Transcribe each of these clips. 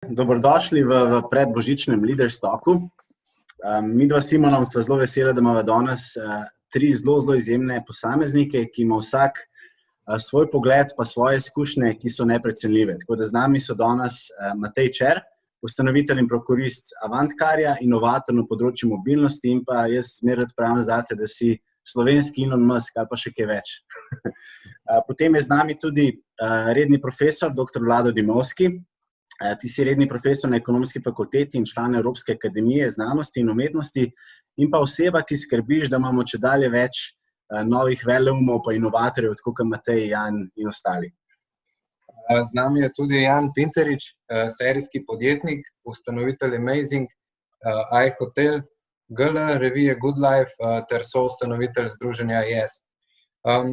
Dobrodošli v predbožičnem Leaders Talku. Midva s Simonom sva zelo vesela, da imava danes tri zelo izjemne posameznike, ki ima vsak svoj pogled pa svoje izkušnje, ki so neprecenljive. Tako da z nami so danes Matej Čer, ustanovitelj in prokurist Avantcarja, inovator na področju mobilnosti in pa jaz zmeraj pravim zate, da si slovenski Elon Musk ali pa še kaj več. Potem je z nami tudi redni profesor, dr. Vlado Dimovski. Ti si redni profesor na Ekonomski fakulteti in član Evropske akademije znanosti in umetnosti in pa oseba, ki skrbiš, da imamo čedalje več novih veleumov pa inovatorjev, tako kot Matej, Jan in ostali. Z nami je tudi Jan Pinterič, serijski podjetnik, ustanovitelj Amazing, iHotel, GL, revije Good Life ter soustanovitelj združenja Yes.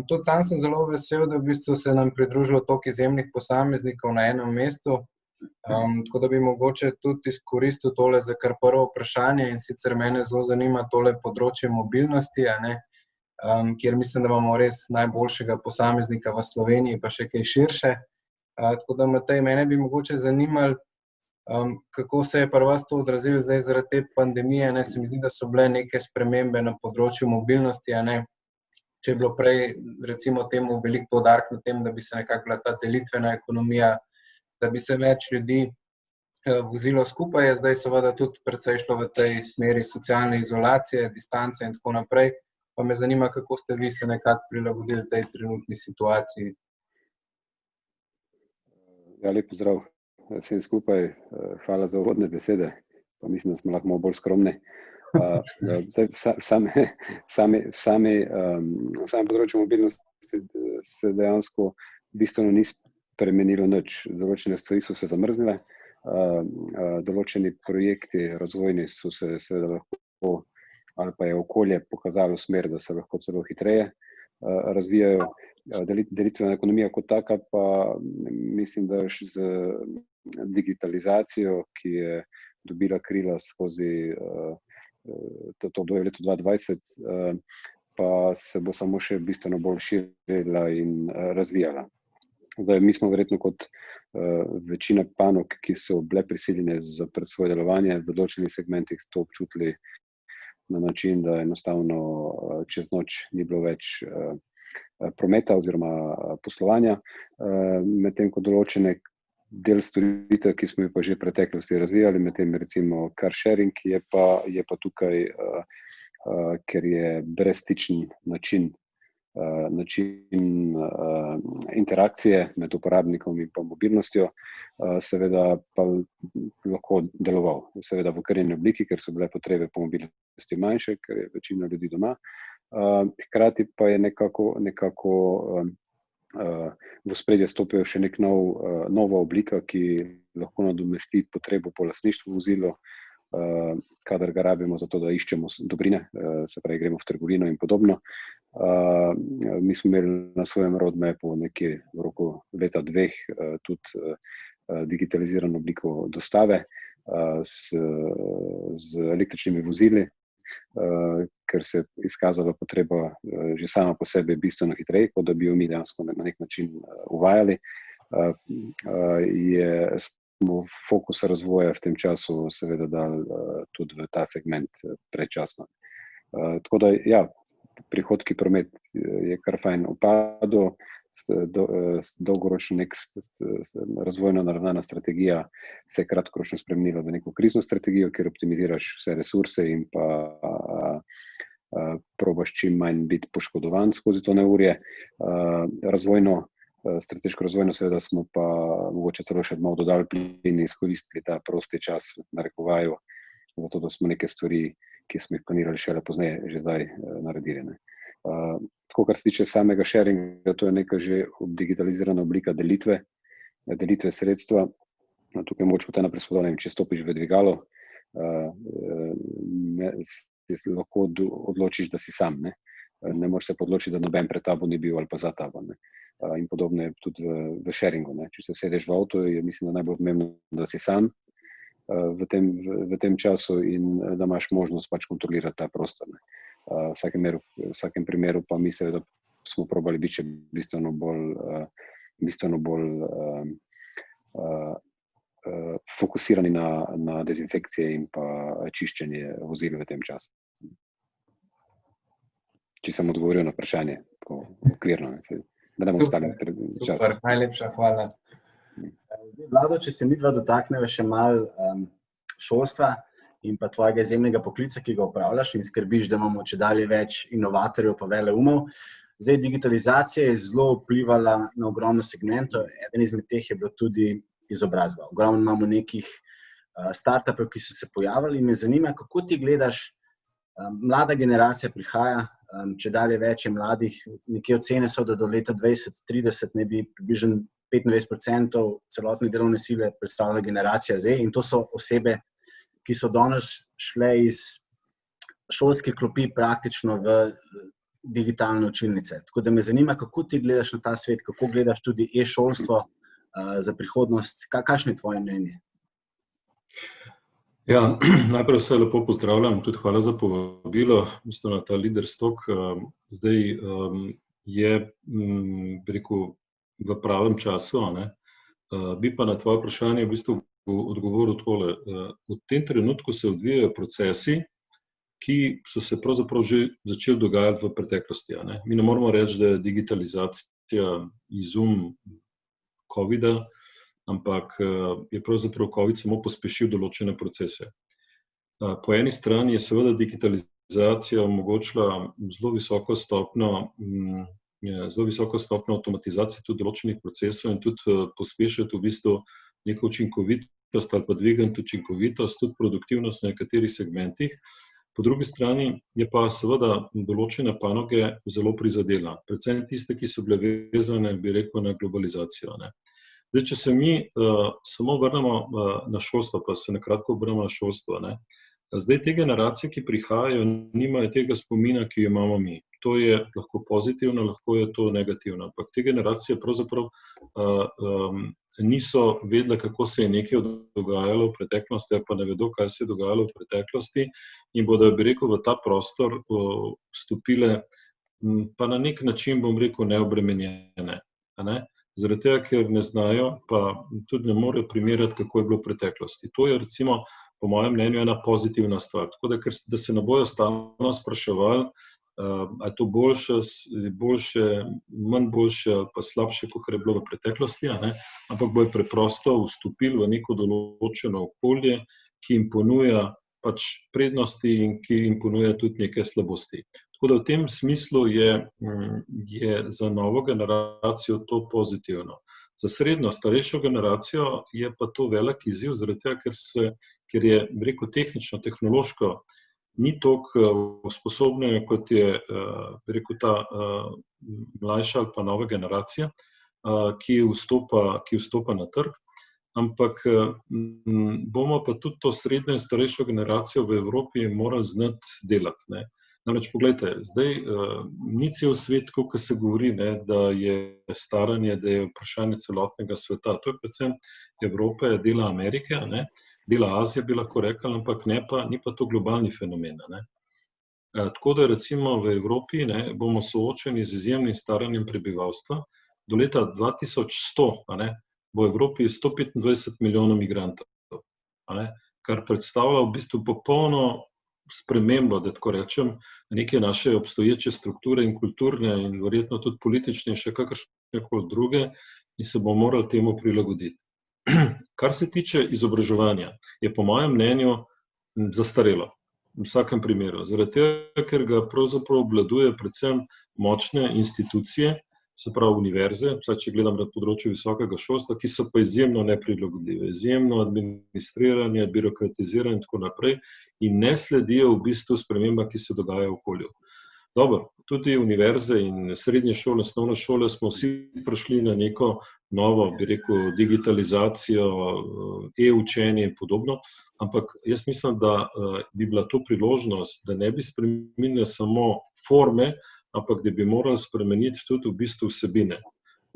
Tudi sam sem zelo vesel, da v bistvu se nam pridružilo toliko izjemnih posameznikov na enem mestu. Tako da bi mogoče tudi izkoristil tole za kar prvo vprašanje in sicer mene zelo zanima tole področje mobilnosti, kjer mislim, da imamo res najboljšega posameznika v Sloveniji, pa še kaj širše. Tako da, Matej, mene bi mogoče zanimalo, kako se je pri vas to odrazilo zdaj zaradi te pandemije, se mi zdi, da so bile neke spremembe na področju mobilnosti, Če je bilo prej, recimo temu, veliko poudarek na tem, da bi se nekako bila ta delitvena ekonomija, da bi se več ljudi vozilo skupaj, je zdaj seveda tudi precej šlo v tej smeri socialne izolacije, distance in tako naprej. Pa me zanima, kako ste vi se nekako prilagodili tej trenutni situaciji. Ja, lep pozdrav vsem skupaj. Hvala za uvodne besede. Pa mislim, da smo lahko malo bolj skromni. Sami področju mobilnosti se dejansko bistveno ni spremenilo nič. Določene stvari so se zamrznile, določeni projekti razvojni so se seveda lahko, ali pa je okolje pokazalo smer, da se lahko celo hitreje razvijajo. Delitvena ekonomija kot taka pa mislim, da z digitalizacijo, ki je dobila krila skozi to obdobje leto 2020, pa se bo samo še bistveno bolj širila in razvijala. Zdaj, mi smo verjetno kot večina panog, ki so bile prisiljene zapreti svoje delovanje, v določenih segmentih to občutili na način, da enostavno čez noč ni bilo več prometa oziroma poslovanja, medtem ko določene del storitev, ki smo jih pa že v preteklosti razvijali, medtem recimo car sharing je pa tukaj, ker je brezstičen način interakcije med uporabnikom in pa mobilnostjo, seveda pa lahko deloval. Seveda v okrnjeni obliki, ker so bile potrebe po mobilnosti manjše, ker je večina ljudi doma. Hkrati pa je nekako v ospredje stopil še nek nova oblika, ki lahko nadomesti potrebo po lastništvu vozila, kadar ga rabimo za to, da iščemo dobrine, se pravi, gremo v trgovino in podobno. Mi smo imeli na svojem roadmapu nekje v roku leta 2 tudi digitalizirano obliko dostave z električnimi vozili, ker se je izkazala potreba že sama po sebi bistveno hitreje, kot da bi jo mi dejansko na nek način uvajali. Smo fokus razvoja v tem času seveda dali tudi v ta segment predčasno. Tako da, ja, prihodki promet je kar fajn upadel, dolgoročno razvojno naravnana strategija se je kratkoročno spremenila v neko krizno strategijo, kjer optimiziraš vse resurse in pa probaš čim manj biti poškodovan skozi to neurje. Strateško razvojno seveda smo pa mogoče celo še malo dodali plin in izkoristili ta prosti čas, narekovaju, zato da smo neke stvari, ki smo jih planirali šele pozneje, že zdaj naredili. Tako, kar se tiče samega sharinga, to je neka že digitalizirana oblika delitve sredstva. Tukaj mogoče kot ena prispodoba, če stopiš v dvigalo, si lahko odločiš, da si sam. Ne moreš se odločiti, da noben pred tabo ni bil ali pa za tabo. In podobno je tudi v sharingu. Če se sedeš v avto, je mislim, da najbolj pomembno, da si sam v tem času in da imaš možnost pač kontrolirati ta prostor. V vsakem primeru pa mi seveda smo probali biti bistveno bolj fokusirani na dezinfekcije in pa čiščenje vozil v tem času. Če sem odgovoril na vprašanje, tako okvirno, da ne bom stavil čas. Super, najlepša hvala. Vlado, če se midva dotakneva še malo šolstva in pa tvojega izjemnega poklica, ki ga upravljaš in skrbiš, da imamo čedalje več inovatorjev pa veleumov. Zdaj, digitalizacija je zelo vplivala na ogromno segmentov. Eden izmed teh je bilo tudi izobrazba. Ogromno imamo nekih startupov, ki so se pojavili in me zanima, kako ti gledaš, mlada generacija prihaja, čedalje več je mladih, nekje ocene so, da do leta 2030 ne bi približno 25% celotne delovne sile predstavlja generacija Z in to so osebe, ki so danes šle iz šolske klopi praktično v digitalne učilnice. Tako da me zanima, kako ti gledaš na ta svet, kako gledaš tudi e-šolstvo za prihodnost. Kakšno je tvoje mnenje? Ja, najprej vse lepo pozdravljam, tudi hvala za povabilo, mislim na ta Leaderstock. Zdaj je, bi rekel, v pravem času, ne? Bi pa na tvoje vprašanje v bistvu odgovoril tole. V tem trenutku se odvijajo procesi, ki so se pravzaprav že začeli dogajati v preteklosti. Ne? Mi ne moramo reči, da je digitalizacija izum COVID-a, ampak je pravzaprav COVID samo pospešil določene procese. Po eni strani je seveda digitalizacija omogočila zelo visoko stopnjo avtomatizacije tudi določenih procesov in tudi pospešiti v bistvu neko učinkovitost ali pa dvigati učinkovitost, tudi produktivnost na nekaterih segmentih. Po drugi strani je pa seveda določene panoge zelo prizadela, predvsem tiste, ki so bile vezane, bi rekel, na globalizacijo. Ne. Zdaj, če se mi samo vrnemo na šolstvo, pa se nakratko vrnemo na šolstvo, ne. Zdaj, te generacije, ki prihajajo, nimajo tega spomina, ki jo imamo mi. To je lahko pozitivno, lahko je to negativno, ampak te generacije pravzaprav niso vedele, kako se je nekaj dogajalo v preteklosti, ali pa ne vedo, kaj se je dogajalo v preteklosti in bodo, bi rekel, v ta prostor vstopile, pa na nek način, bom rekel, neobremenjene. Ne? Zaradi tega, ker ne znajo, pa tudi ne morejo primerjati, kako je bilo v preteklosti. To je recimo, po mojem mnenju, ena pozitivna stvar. Tako da se ne bojo stalno spraševali, ali je to boljše, manj boljše ali pa slabše, kot je bilo v preteklosti, ne? Ampak bojo preprosto vstopili v neko določeno okolje, ki jim ponuja pač prednosti in ki jim ponuja tudi neke slabosti. Tako da v tem smislu je za novo generacijo to pozitivno. Za srednjo, starejšo generacijo je pa to velik izziv, zaradi tega, ker je, bi rekel, tehnično, tehnološko ni toliko usposobljena, kot je, bi rekel, ta mlajša ali pa nova generacija, ki vstopa na trg, ampak bomo pa tudi to srednjo in starejšo generacijo v Evropi morali znati delati, ne. Namreč, poglejte, zdaj ni cel svet, kot se govori, ne, da je staranje, da je vprašanje celotnega sveta. To je predvsem Evropa, dela Amerike, ne, dela Azije, bi lahko rekli, ampak ni pa to globalni fenomen. Ne. Tako da recimo v Evropi, ne, bomo soočeni z izjemnim staranjem prebivalstva. Do leta 2100, ne, bo v Evropi 125 milijonov migrantov, ne, kar predstavlja v bistvu popolno spremembo, da tako rečem, neke naše obstoječe strukture in kulturne in verjetno tudi politične in še kakršnekoli druge in se bomo morali temu prilagoditi. Kar se tiče izobraževanja, je po mojem mnenju zastarelo v vsakem primeru, zaradi tega, ker ga pravzaprav obvladuje predvsem močne institucije, se pravi univerze, vsaj če gledam na področju visokega šolstva, ki so pa izjemno neprilagodljive, izjemno administrirane, birokratizirane in tako naprej in ne sledijo v bistvu spremembam, ki se dogajajo v okolju. Dobro, tudi univerze in srednje šole, osnovne šole smo vsi prišli na neko novo, bi rekel, digitalizacijo, e-učenje in podobno, ampak jaz mislim, da bi bila to priložnost, da ne bi spremenili samo forme, ampak da bi morali spremeniti tudi v bistvu vsebine.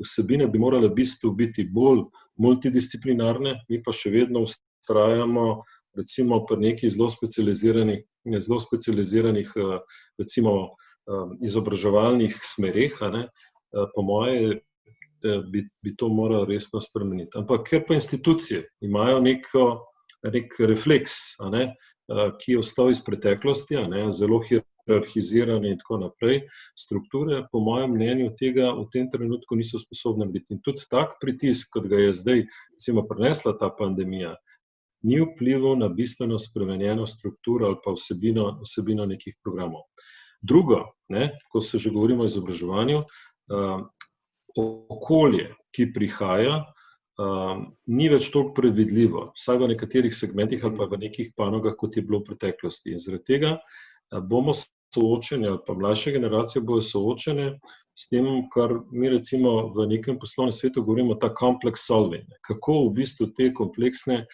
Vsebine bi morale v bistvu biti bolj multidisciplinarne, mi pa še vedno vztrajamo recimo pri nekih zelo specializiranih recimo izobraževalnih smereh, ne. Po moje bi to moralo resno spremeniti. Ampak ker pa institucije imajo nek refleks, ki je ostal iz preteklosti, zelo hierarhizirane in tako naprej, strukture, po mojem mnenju, tega v tem trenutku niso sposobne biti. In tudi tak pritisk, kot ga je zdaj recimo prinesla ta pandemija, ni vplival na bistveno spremenjeno strukturo ali pa vsebino nekih programov. Drugo, ko se že govorimo o izobraževanju, okolje, ki prihaja, ni več toliko predvidljivo, vsaj v nekaterih segmentih ali pa v nekih panogah, kot je bilo v preteklosti. In zaradi tega bomo soočeni, ali pa mlajše generacije bodo soočene s tem, kar mi recimo v nekem poslovnem svetu govorimo, ta complex solving. Kako v bistvu te kompleksne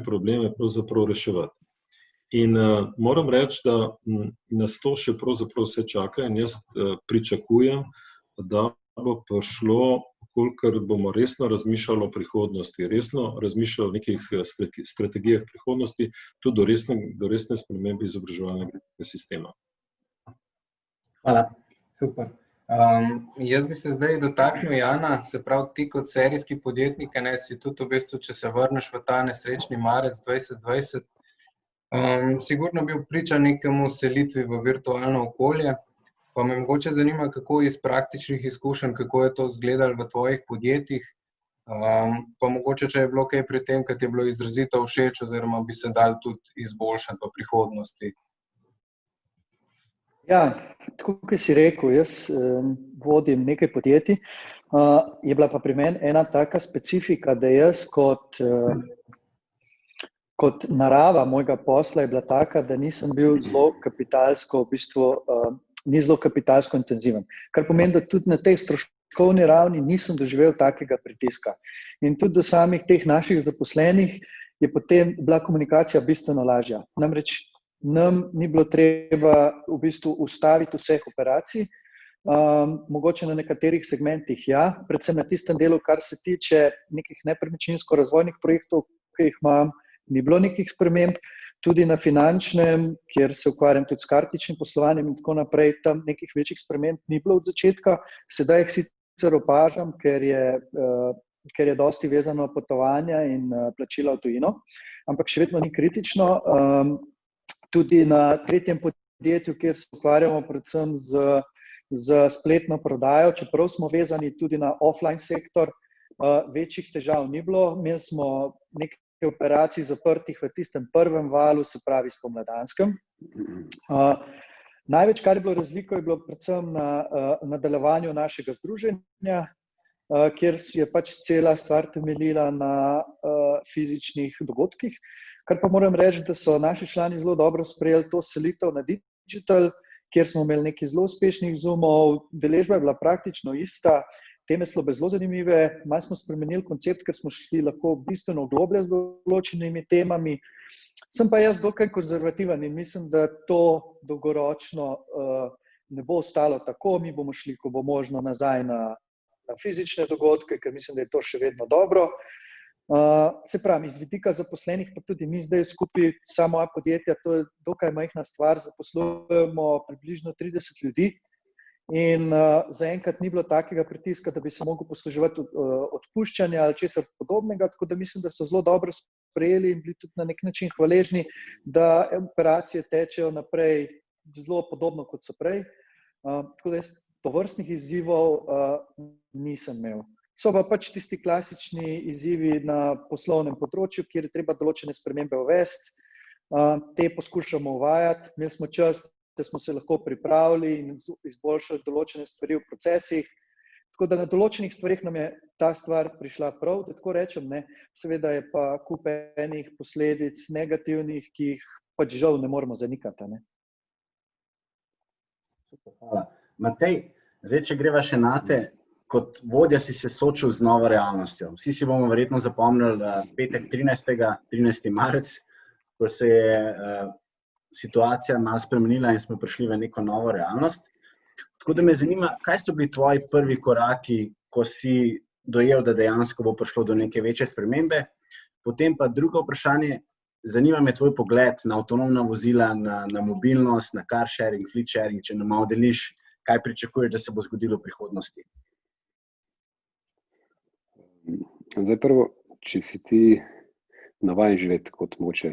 probleme pravzaprav reševati. In moram reči, da nas to še pravzaprav vse čaka in jaz pričakujem, da bo prišlo, kolikor bomo resno razmišljali o prihodnosti, resno razmišljali o nekih strategijah prihodnosti, tudi do resne spremembe izobraževalnega sistema. Hvala. Super. Jaz bi se zdaj dotaknil, Jana, se pravi, ti kot serijski podjetnik, si tudi v bistvu, če se vrneš v ta nesrečni marec 2020, sigurno bil priča nekemu selitvi v virtualno okolje, pa me mogoče zanima, kako iz praktičnih izkušenj, kako je to izgledalo v tvojih podjetjih, pa mogoče, če je bilo kaj pri tem, kaj ti je bilo izrazito všeč, oziroma bi se dal tudi izboljšati v prihodnosti. Ja, tako kot si rekel, jaz vodim nekaj podjetij, je bila pa pri meni ena taka specifika, da jaz kot narava mojega posla je bila taka, da nisem bil zelo kapitalsko, v bistvu ni zelo kapitalsko intenziven. Kar pomeni, da tudi na tej stroškovni ravni nisem doživel takega pritiska. In tudi do samih teh naših zaposlenih je potem bila komunikacija bistveno lažja. Namreč nam ni bilo treba v bistvu ustaviti vseh operacij, mogoče na nekaterih segmentih, ja, predvsem na tistem delu, kar se tiče nekih nepremičninsko-razvojnih projektov, ki jih imam, ni bilo nekih sprememb, tudi na finančnem, kjer se ukvarjam tudi s kartičnim poslovanjem in tako naprej, tam nekih večjih sprememb ni bilo od začetka, sedaj jih sicer opažam, ker je dosti vezano potovanja in plačila v tujino, ampak še vedno ni kritično. Tudi na tretjem podjetju, kjer se ukvarjamo predvsem z spletno prodajo, čeprav smo vezani tudi na offline sektor, večjih težav ni bilo. Imeli smo nekaj operacij zaprtih v tistem prvem valu, se pravi spomladanskem. Največ, kar je bilo razliko, je bilo predvsem na nadaljevanju našega združenja, kjer je pač cela stvar temeljila na fizičnih dogodkih. Kar pa moram reči, da so naši člani zelo dobro sprejeli to selitev na digital, kjer smo imeli nekaj zelo uspešnih zoomov, deležba je bila praktično ista, teme so bile zelo zanimive, malo smo spremenili koncept, ker smo šli lahko bistveno globlje z določenimi temami. Sem pa jaz dokaj konzervativen in mislim, da to dolgoročno ne bo ostalo tako, mi bomo šli, ko bo možno, nazaj na fizične dogodke, ker mislim, da je to še vedno dobro. Se pravi, iz vidika zaposlenih, pa tudi mi zdaj skupaj, samo podjetja, to je dokaj majhna stvar, zaposlujemo približno 30 ljudi in zaenkrat ni bilo takega pritiska, da bi se mogel posluževati odpuščanja ali česar podobnega, tako da mislim, da so zelo dobro sprejeli in bili tudi na nek način hvaležni, da operacije tečejo naprej zelo podobno, kot so prej. Tako da jaz tovrstnih izzivov nisem imel. So pa pač tisti klasični izzivi na poslovnem področju, kjer je treba določene spremembe uvesti. Te poskušamo uvajati. Imeli smo čas, da smo se lahko pripravili in izboljšali določene stvari v procesih. Tako da na določenih stvarih nam je ta stvar prišla prav, da tako rečem, ne. Seveda je pa kup enih posledic negativnih, ki jih pač žal ne moremo zanikati, ne. Super, hvala. Matej, zdaj, če greva še nate, kot vodja si se soočil z novo realnostjo. Vsi si bomo verjetno zapomnili petek 13. marec, ko se je situacija malo spremenila in smo prišli v neko novo realnost. Tako da me zanima, kaj so bili tvoji prvi koraki, ko si dojel, da dejansko bo prišlo do neke večje spremembe. Potem pa drugo vprašanje, zanima me tvoj pogled na avtonomna vozila, na mobilnost, na car sharing, fleet sharing, če nam malo deliš, kaj pričakuješ, da se bo zgodilo v prihodnosti. Zdaj prvo, če si ti navajen živeti kot mogoče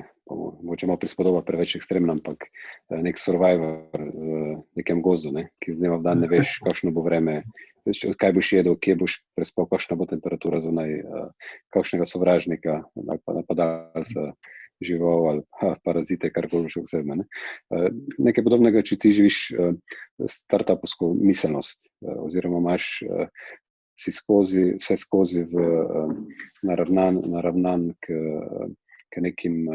malo prispodoba preveč ekstremna, ampak nek survivor v nekem gozdu, ki z dneva v dan ne veš, kakšno bo vreme, kaj boš jedel, kje boš prespal, kakšna bo temperatura zunaj, kakšnega sovražnika ali pa napadalca, žival ali parazite, kar boš v sebi. Nekaj podobnega, če ti živiš startupovsko miselnost oziroma imaš si vse skozi naravnan k nekim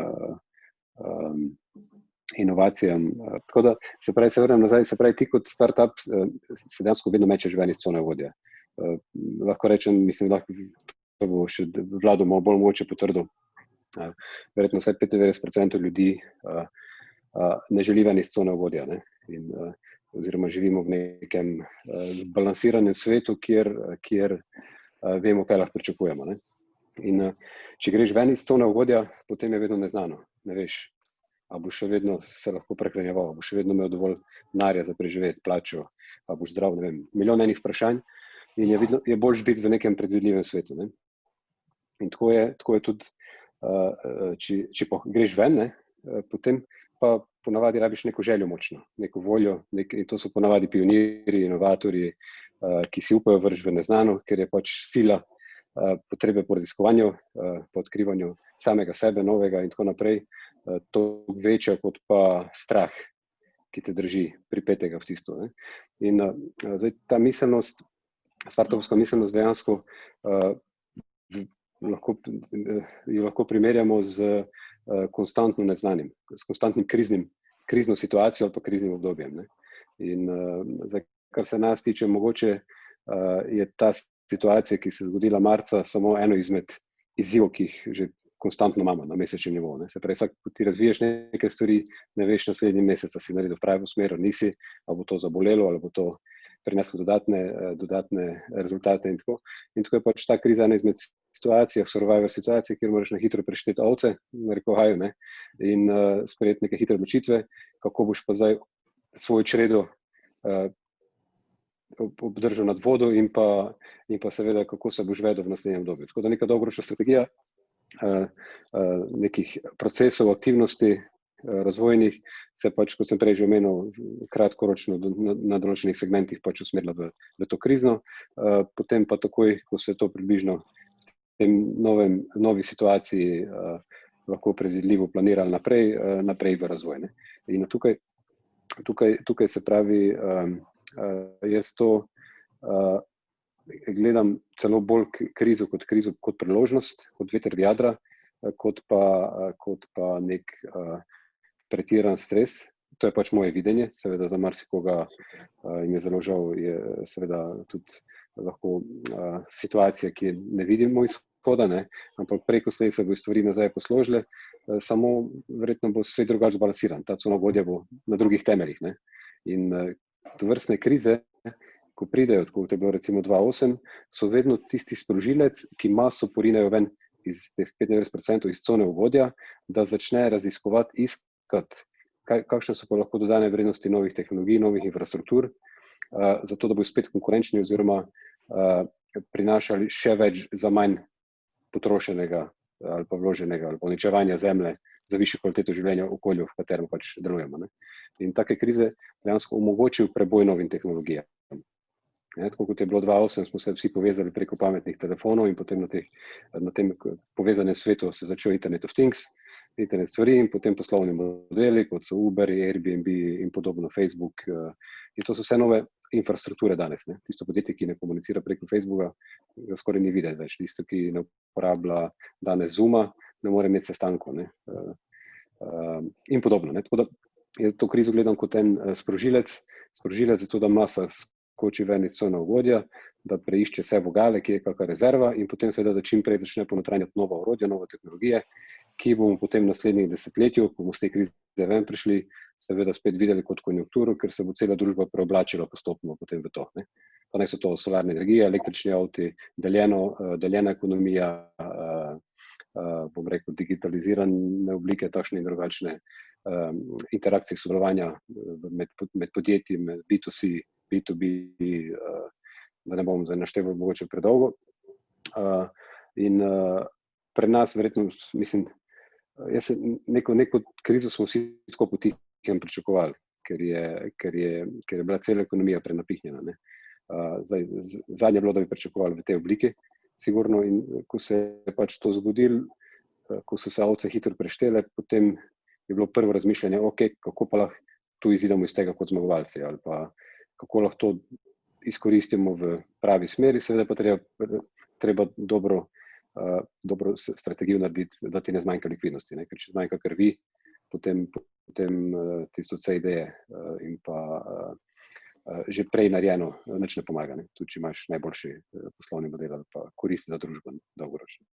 inovacijam. Tako da, se vrnem nazaj, se pravi, ti kot startup se dejansko vedno mečeš ven iz cone ugodja. Lahko rečem, mislim, to bo še Vlado bolj mogoče potrdil. Verjetno vsaj 95% ljudi ne želi ven iz cone ugodja, oziroma živimo v nekem zbalansiranem svetu, kjer vemo, kaj lahko pričakujemo. In če greš ven iz cone ugodja, potem je vedno neznano. Ne veš, a boš še vedno se lahko prehranjeval, a boš še vedno imel dovolj denarja za preživeti, plačo, a boš zdrav, ne vem, milijon enih vprašanj in je boljše biti v nekem predvidljivem svetu. In tako je tudi, če pa greš ven, potem pa ponavadi rabiš neko željo močno, neko voljo, in to so ponavadi pionirji, inovatorji, ki si upajo vrči v neznano, ker je pač sila potrebe po raziskovanju, po odkrivanju samega sebe, novega in tako naprej, to večja kot pa strah, ki te drži pripetega v tisto. In zdaj ta miselnost, startupovska miselnost dejansko lahko primerjamo z konstantno neznanim, s konstantnim krizno situacijo ali pa kriznim obdobjem. In kar se nas tiče, mogoče je ta situacija, ki se je zgodila marca, samo eno izmed izzivov, ki jih že konstantno imamo na mesečnem nivoju. Se pravi, vsak, ko ti razviješ neke stvari, ne veš naslednji mesec, da si naredil v pravo smer, nisi, ali bo to zabolelo, ali bo to prineslo dodatne rezultate in tako. In tako je pač ta kriza ena izmed situacij, survivor situacije, kjer moraš na hitro prešteti ovce, in sprejeti neke hitre odločitve, kako boš pa zdaj svojo čredo obdržal nad vodo in pa seveda, kako se boš vedel v naslednjem obdobju. Tako da neka dolgoročna strategija nekih procesov, aktivnosti razvojnih se pač, kot sem prej že omenil, kratkoročno na določenih segmentih pač usmerila v to krizno, potem pa takoj, ko se to približno v tem novi situaciji lahko predvidljivo planirali naprej v razvoj. In tukaj se pravi, jaz to gledam celo bolj krizo kot priložnost, kot veter v jadra, kot pa nek pretiran stres. To je pač moje videnje, seveda za marsikoga in je zelo žal, je seveda tudi lahko situacija, ki ne vidimo izhoda, ampak preko slej se bo stvari nazaj posložile, samo verjetno bo svet drugače zbalansiran, ta cona ugodja bo na drugih temeljih. In tovrstne krize, ko pridejo, kot je bilo recimo 2008, so vedno tisti sprožilec, ki maso porinejo ven iz 95% iz cone ugodja, da začne raziskovati, iskati, kakšne so pa lahko dodane vrednosti novih tehnologij, novih infrastruktur, zato da bo spet konkurenčni oziroma prinašali še več za manj potrošenega ali pa vloženega ali pa uničevanja zemlje za višjo kvaliteto življenja v okolju, v katerem pač delujemo. In take krize dejansko omogočijo preboj novim tehnologijam. Tako kot je bilo 2008, smo se vsi povezali preko pametnih telefonov in potem na tem povezanem svetu se začel Internet of Things, internet stvari in potem poslovni modeli, kot so Uber, Airbnb in podobno, Facebook. In to so vse nove infrastrukture danes. Tisto podjetje, ki ne komunicira preko Facebooka, ga skoraj ni videti več. Tisto, ki ne uporablja danes Zooma, ne more imeti sestankov. In podobno. Tako da jaz to krizo gledam kot en sprožilec za to, da masa skoči ven iz cone ugodja, da preišče vse vogale, ki je kakšna rezerva in potem seveda, da čim prej začne ponotranjati nova orodja, nove tehnologije, ki bomo potem v naslednjih desetletju, ko bomo z te krize ven prišli, seveda spet videli kot konjunkturo, ker se bo cela družba preoblačila postopno potem v to. Pa naj so to solarne energije, električni avti, deljena ekonomija, bom rekel, digitalizirane oblike, takšne in drugačne interakcije sodelovanja med podjetji, med B2C, B2B, da ne bom zdaj našteval mogoče predolgo. In pri nas, verjetno, mislim, neko krizo smo vsi tako potihem pričakovali, ker je bila cela ekonomija prenapihnjena. Ne. Zadnje bilo, da bi pričakovali v tej obliki, sigurno, in ko se je pač to zgodilo, ko so se ovce hitro preštele, potem je bilo prvo razmišljanje, kako pa lahko tu izidemo iz tega kot zmagovalci, ali pa kako lahko to izkoristimo v pravi smeri, seveda pa treba dobro strategijo narediti, da ti ne zmanjka likvidnosti, ne? Ker če zmanjka krvi, potem tisto vse ideje in pa že prej narejeno nič ne pomaga, ne? Tudi če imaš najboljši poslovni model ali pa koristi za družbo dolgoročno.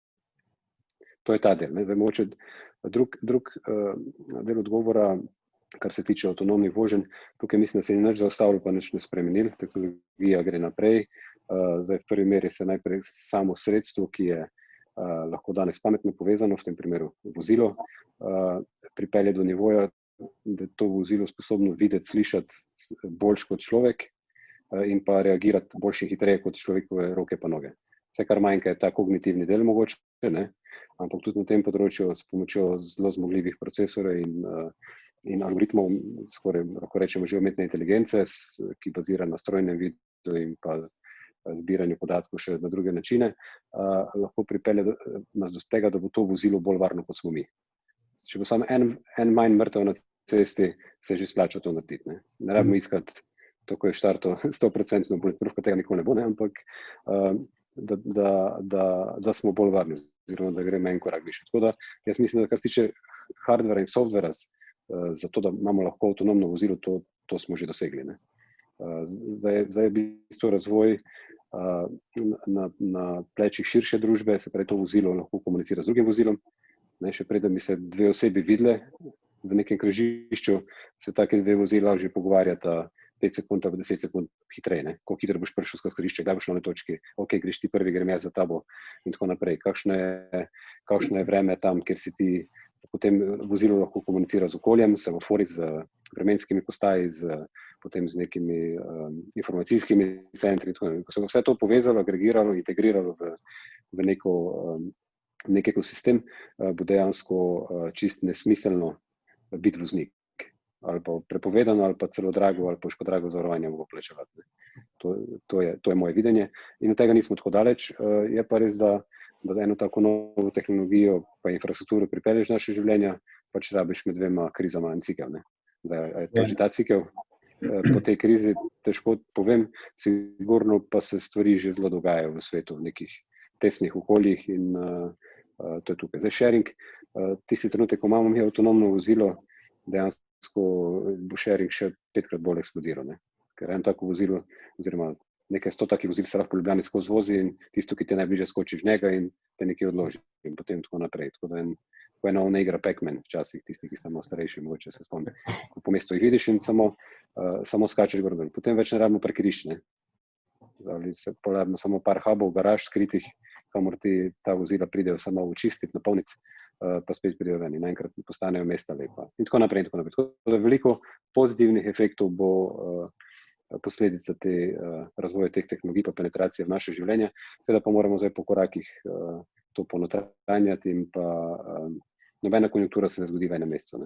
To je ta del. Ne? Zdaj, mogoče drug del odgovora, kar se tiče avtonomnih voženj, tukaj mislim, da se ni nič zaustavilo, pa nič ne spremenili, tehnologija gre naprej. Zdaj, v prvi meri se najprej samo sredstvo, ki je lahko danes pametno povezano, v tem primeru vozilo, pripelje do nivoja, da je to vozilo sposobno videti, slišati boljš kot človek in pa reagirati boljše in hitreje kot človekove roke pa noge. Vse, kar manjka, je ta kognitivni del mogoče, ne? Ampak tudi na tem področju s pomočjo zelo zmogljivih procesorjev in algoritmov, skoraj lahko rečemo že umetne inteligence, ki bazira na strojnem vidu in pa zbiranju podatkov še na druge načine, lahko pripelje nas do tega, da bo to vozilo bolj varno, kot smo mi. Če bo samo en manj mrtev na cesti, se že splača to narediti. Ne rabimo iskati, tako je štarto 100% bulletproof, tega nikoli ne bo, ne? Ampak da smo bolj varni, oziroma da gremo en korak više. Tako da jaz mislim, da kar se tiče hardvera in softvera, zato da imamo lahko avtonomno vozilo, to smo že dosegli. Ne? Zdaj je v bistvu razvoj na plečih širše družbe, se pravi, to vozilo lahko komunicira z drugim vozilom. Ne, še preden bi se dve osebi videli v nekem križišču, se take dve vozila že pogovarjata 5 sekund ali 10 sekund hitreje. Ne? Koliko hitro boš prišel skozi križišče, kdaj boš na točki, greš ti prvi, grem jaz za tabo in tako naprej. Kakšno je vreme tam, kjer si ti, potem vozilo lahko komunicira z okoljem, semafori, z vremenskimi postaji, potem z nekimi informacijskimi centri. Ko se bo vse to povezalo, agregiralo, integriralo v nek ekosistem, bo dejansko čist nesmiselno biti voznik. Ali pa prepovedano, ali pa celo drago, ali pa drago zavarovanje bo plačevati. To je moje videnje. In od tega nismo tako daleč. Je pa res, da eno tako novo tehnologijo pa infrastrukturo pripelješ v naše življenja, pač rabiš med dvema krizama en cikel. Ne? Da je to že ta cikel. Po tej krizi težko povem, sigurno pa se stvari že zelo dogajajo v svetu, v nekih tesnih okoljih in to je tukaj. Zdaj sharing, tisti trenutek, ko imamo mi avtonomno vozilo, dejansko bo sharing še 5-krat bolj eksplodiral. Ne? Ker eno tako vozilo, oziroma nekaj 100 takih vozil se lahko v Ljubljani skozi vozi in tisto, ki te najbližje skoči v njega in te nekje odloži in potem tako naprej. Tako da ko ena ona igra Pac-Man včasih, tisti, ki so malo starejši, mogoče se spomnim. Ko po mestu jih vidiš in samo skačeš gor. Potem več ne rabimo parkirišč, ne? Ali se porabimo samo par hubov, garaž skritih, kamor ti ta vozila pridejo samo očistiti, napolniti, pa spet pridejo ven in naenkrat postanejo mesta lepa. In tako naprej, in tako naprej. Tako da veliko pozitivnih efektov bo posledica razvoja teh tehnologij pa penetracije v naše življenje. Seveda pa moramo zdaj po korakih to ponotranjati in pa nobena konjunktura se ne zgodi v enem mesecu.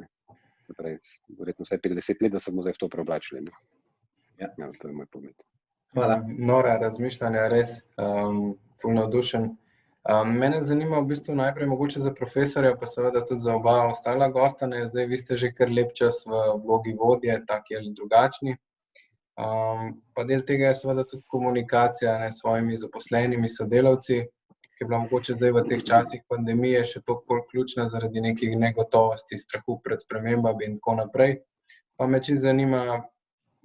Verjetno vsaj 50 let, da se bomo zdaj v to preoblačili. Ja, to je moj pogled. Hvala. Nora razmišljanja, res ful navdušen. Mene zanima v bistvu najprej mogoče za profesorja, pa seveda tudi za oba ostala gosta. Zdaj vi ste že kar lep čas v vlogi vodje, taki ali drugačni. Pa del tega je seveda tudi komunikacija s svojimi zaposlenimi sodelavci, ki je bila mogoče zdaj v teh časih pandemije še toliko bolj ključna zaradi nekih negotovosti, strahu pred spremembami in tako naprej. Pa me čisto zanima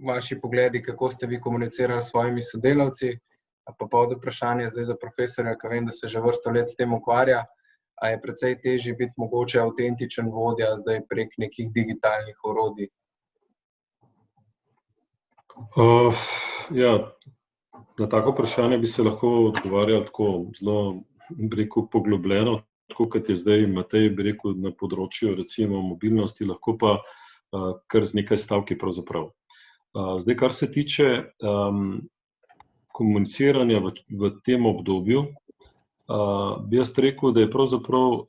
vaši pogledi, kako ste vi komunicirali s svojimi sodelavci, pa od vprašanja zdaj za profesorja, ki vem, da se že vrsto let s tem ukvarja, a je precej težje biti mogoče avtentičen vodja zdaj prek nekih digitalnih orodij? Na tako vprašanje bi se lahko odgovarjal tako zelo, poglobljeno, tako kot je zdaj Matej, na področju recimo mobilnosti, lahko pa kar z nekaj stavki pravzaprav. Zdaj, kar se tiče komuniciranja v tem obdobju, bi jaz rekel, da je pravzaprav,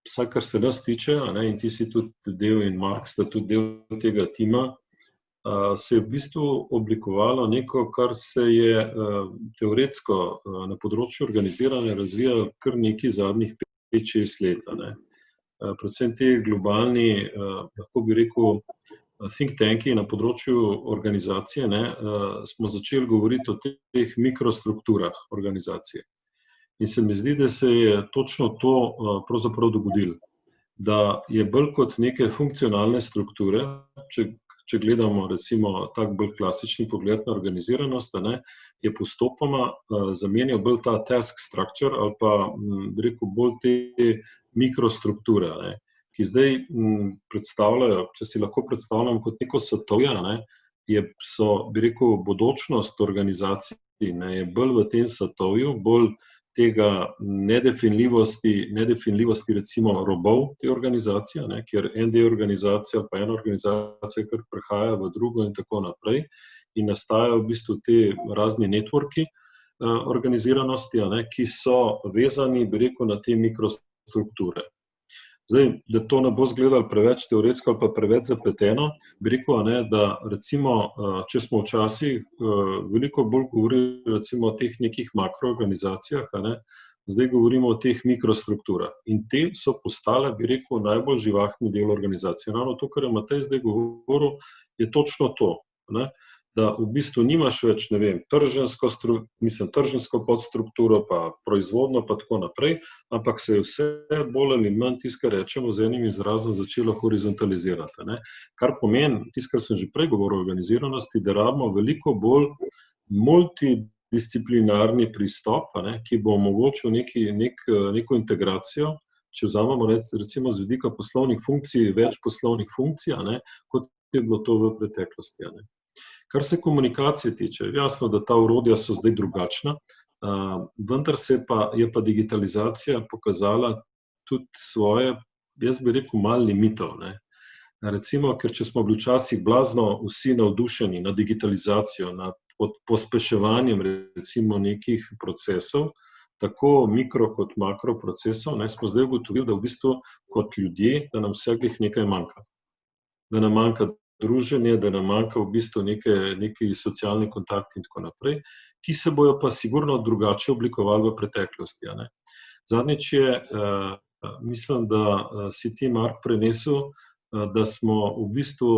vsaj kar se nas tiče, in ti si tudi del in Mark sta tudi del tega tima, se je v bistvu oblikovalo neko, kar se je teoretsko na področju organiziranja razvijalo kar nekaj zadnjih 5-6 let. Predvsem te globalni, lahko bi rekel, think tanki na področju organizacije, smo začeli govoriti o teh mikrostrukturah organizacije. In se mi zdi, da se je točno to pravzaprav dogodilo, da je bolj kot neke funkcionalne strukture, če gledamo recimo tak bolj klasični pogled na organiziranost, je postopoma zamenjal bolj ta task structure ali pa, bi rekel, bolj te mikrostrukture, ki zdaj predstavljajo, če si lahko predstavljam kot neko svetovje, so, bi rekel, bodočnost organizacij, je bolj v tem svetovju, bolj tega nedefinljivosti recimo robov te organizacije, kjer en del organizacije pa ena organizacija, kar prehaja v drugo in tako naprej in nastajajo v bistvu te razni networki organiziranosti, ki so vezani, bi rekel, na te mikrostrukture. Zdaj, da to ne bo izgledalo preveč teoretsko ali pa preveč zapleteno, bi rekel, da recimo, če smo včasih veliko bolj govorili recimo o teh nekih makroorganizacijah, zdaj govorimo o teh mikrostrukturah. In te so postale, bi rekel, najbolj živahni del organizacije. Ravno to, kar je Matej zdaj govoril, je točno to, da v bistvu nimaš več, ne vem, trženjsko podstrukturo, pa proizvodno, pa tako naprej, ampak se je vse bolj ali manj tisto, kar rečemo z enim izrazom, začelo horizontalizirati. Kar pomeni, tisto, kar sem že prej govoril o organiziranosti, da rabimo veliko bolj multidisciplinarni pristop, ki bo omogočil neko integracijo, če vzamemo recimo z vidika poslovnih funkcij, več poslovnih funkcij, kot je bilo to v preteklosti. Kar se komunikacije tiče, jasno, da ta orodja so zdaj drugačna, vendar je pa digitalizacija pokazala tudi svoje, jaz bi rekel, malo limitov. Recimo, ker če smo bili včasih blazno vsi navdušeni nad digitalizacijo, nad pospeševanjem recimo nekih procesov, tako mikro kot makro procesov, smo zdaj ugotovili, da v bistvu kot ljudje, da nam vsakih nekaj manjka. Da nam manjka druženje, da nam manjka v bistvu neki socialni kontakt in tako naprej, ki se bojo pa sigurno drugače oblikovali v preteklosti. Zadnjič je, mislim, da si ti, Mark, prenesel, da smo v bistvu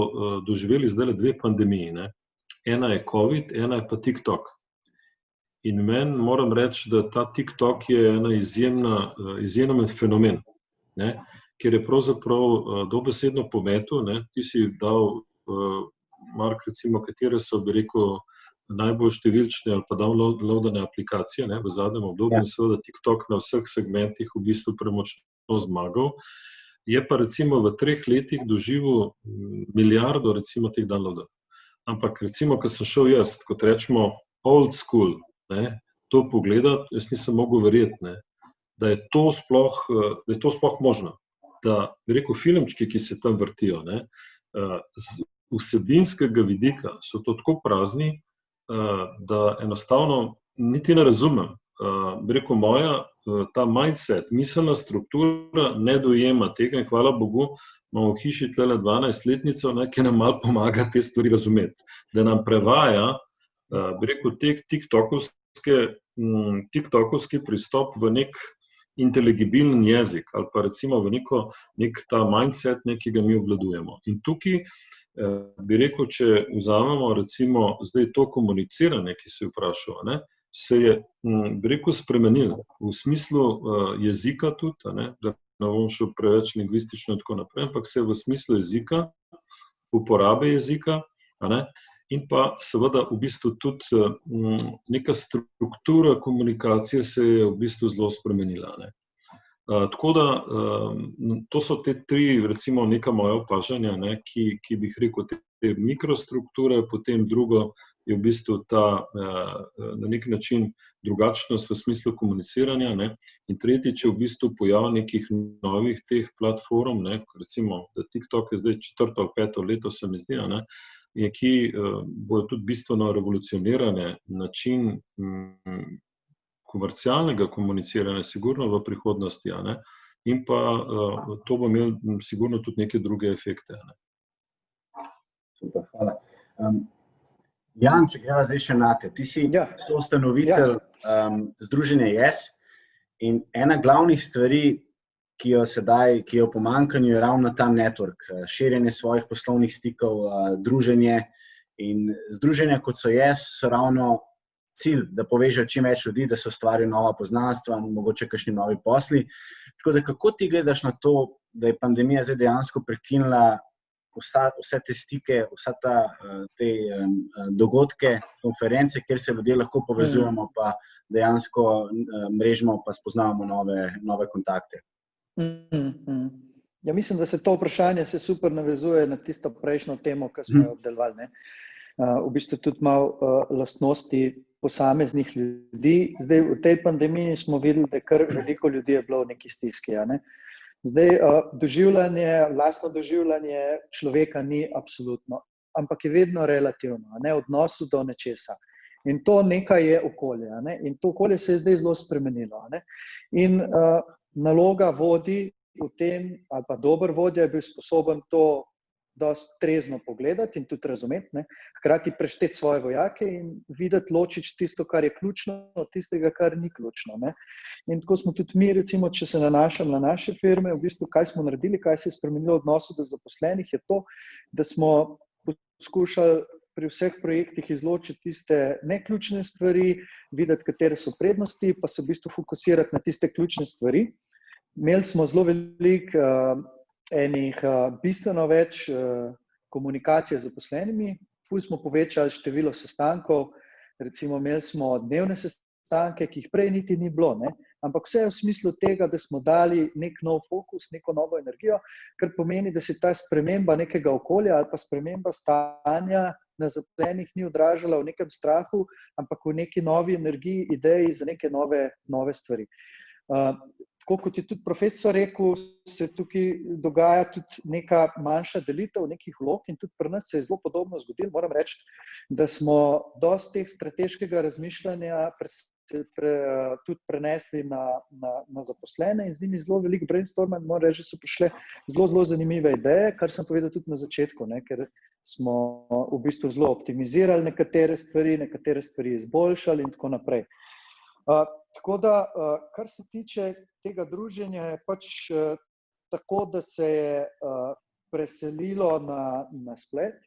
doživeli zdaj 2 pandemiji. Ena je COVID, ena je pa TikTok. In meni moram reči, da ta TikTok je ena izjemen fenomen, kjer je pravzaprav dobesedno pometel, ti si dal, Mark, recimo, katere so, bi rekel, najbolj številčne ali pa downloadane aplikacije v zadnjem obdobju, in seveda TikTok na vseh segmentih v bistvu premočno zmagal. Je pa recimo v 3 letih doživel milijardo recimo teh downloadov. Ampak recimo, ko sem šel jaz, kot rečemo old school, to pogledati, jaz nisem mogel verjeti, da je to sploh možno. Da, bi rekel, filmčki, ki se tam vrtijo, z vsebinskega vidika so to tako prazni, da enostavno niti ne razumem. Bi rekel, moja ta mindset, miselna struktura ne dojema tega in hvala Bogu, imamo v hiši tule 12-letnico, ki nam malo pomaga te stvari razumeti. Da nam prevaja, bi rekel, tiktokovski pristop v nek inteligibilen jezik ali pa recimo v nek ta mindset, ki ga mi obvladujemo. In tukaj bi rekel, če vzamemo recimo zdaj to komuniciranje, ki se je vprašal, se je, bi rekel, spremenilo v smislu jezika tudi, da ne bom šel preveč lingvistično in tako naprej, ampak se je v smislu jezika, uporabe jezika, in pa seveda v bistvu tudi neka struktura komunikacije se je v bistvu zelo spremenila. Tako da, to so te 3, recimo, neka moja opažanja, ki bi rekel, te mikrostrukture, potem drugo je v bistvu ta na nek način drugačnost v smislu komuniciranja, in tretjič je v bistvu pojav nekih novih teh platform, recimo, da TikTok je zdaj 4. ali 5. leto, se mi zdi, ki bojo tudi bistveno revolucionirane način komercialnega komuniciranja, sigurno v prihodnosti, a ne? In pa to bo imelo sigurno tudi neke druge efekte. Ne? Super, hvala. Jan, če greva zdaj še nate, ti si soustanovitelj Združenja Yes in ena glavnih stvari, ki je v pomanjkanju, je ravno ta network, širjenje svojih poslovnih stikov, druženje in združenja, kot so Yes, so ravno cilj, da povežejo čim več ljudi, da se ustvarijo nova poznanstva, mogoče kakšni novi posli. Tako da, kako ti gledaš na to, da je pandemija zdaj dejansko prekinila vse te stike, te dogodke, konference, kjer se ljudje lahko povezujemo, pa dejansko mrežimo, pa spoznavamo nove kontakte? Ja, mislim, da se to vprašanje se super navezuje na tisto prejšnjo temo, ki smo jo obdelovali, ne. V bistvu tudi malo lastnosti posameznih ljudi. Zdaj, v tej pandemiji smo videli, da kar veliko ljudi je bilo v neki stiski, ne. Zdaj, lastno doživljanje človeka ni absolutno, ampak je vedno relativno, ne, v odnosu do nečesa. In to nekaj je okolje, ne, in to okolje se je zdaj zelo spremenilo, ne. In naloga vodij v tem, ali pa dober vodja je bil sposoben to dosti trezno pogledati in tudi razumeti, ne, hkrati prešteti svoje vojake in videti, ločiti tisto, kar je ključno, od tistega, kar ni ključno, ne. In tako smo tudi mi, recimo, če se nanašam na naše firme, v bistvu, kaj smo naredili, kaj se je spremenilo v odnosu do zaposlenih, je to, da smo poskušali pri vseh projektih izločiti tiste neključne stvari, videti, katere so prednosti, pa se v bistvu fokusirati na tiste ključne stvari. Imeli smo zelo veliko bistveno več komunikacije z zaposlenimi, ful smo povečali število sestankov, recimo imeli smo dnevne sestanke, ki jih prej niti ni bilo, ne? Ampak vse je v smislu tega, da smo dali nek nov fokus, neko novo energijo, kar pomeni, da se ta sprememba nekega okolja ali pa sprememba stanja na zaposlenih ni odražala v nekem strahu, ampak v neki novi energiji, ideji za neke nove stvari. Tako kot je tudi profesor rekel, se tukaj dogaja tudi neka manjša delitev nekih vlog in tudi pri nas se je zelo podobno zgodilo. Moram reči, da smo dosti teh strateškega razmišljanja tudi prenesli na zaposlene in z njimi zelo veliko brainstorming, moram reči, da so prišle zelo zanimive ideje, kar sem povedal tudi na začetku, ne, ker smo v bistvu zelo optimizirali nekatere stvari izboljšali in tako naprej. Tako da, kar se tiče tega druženja, je pač tako, da se je preselilo na splet.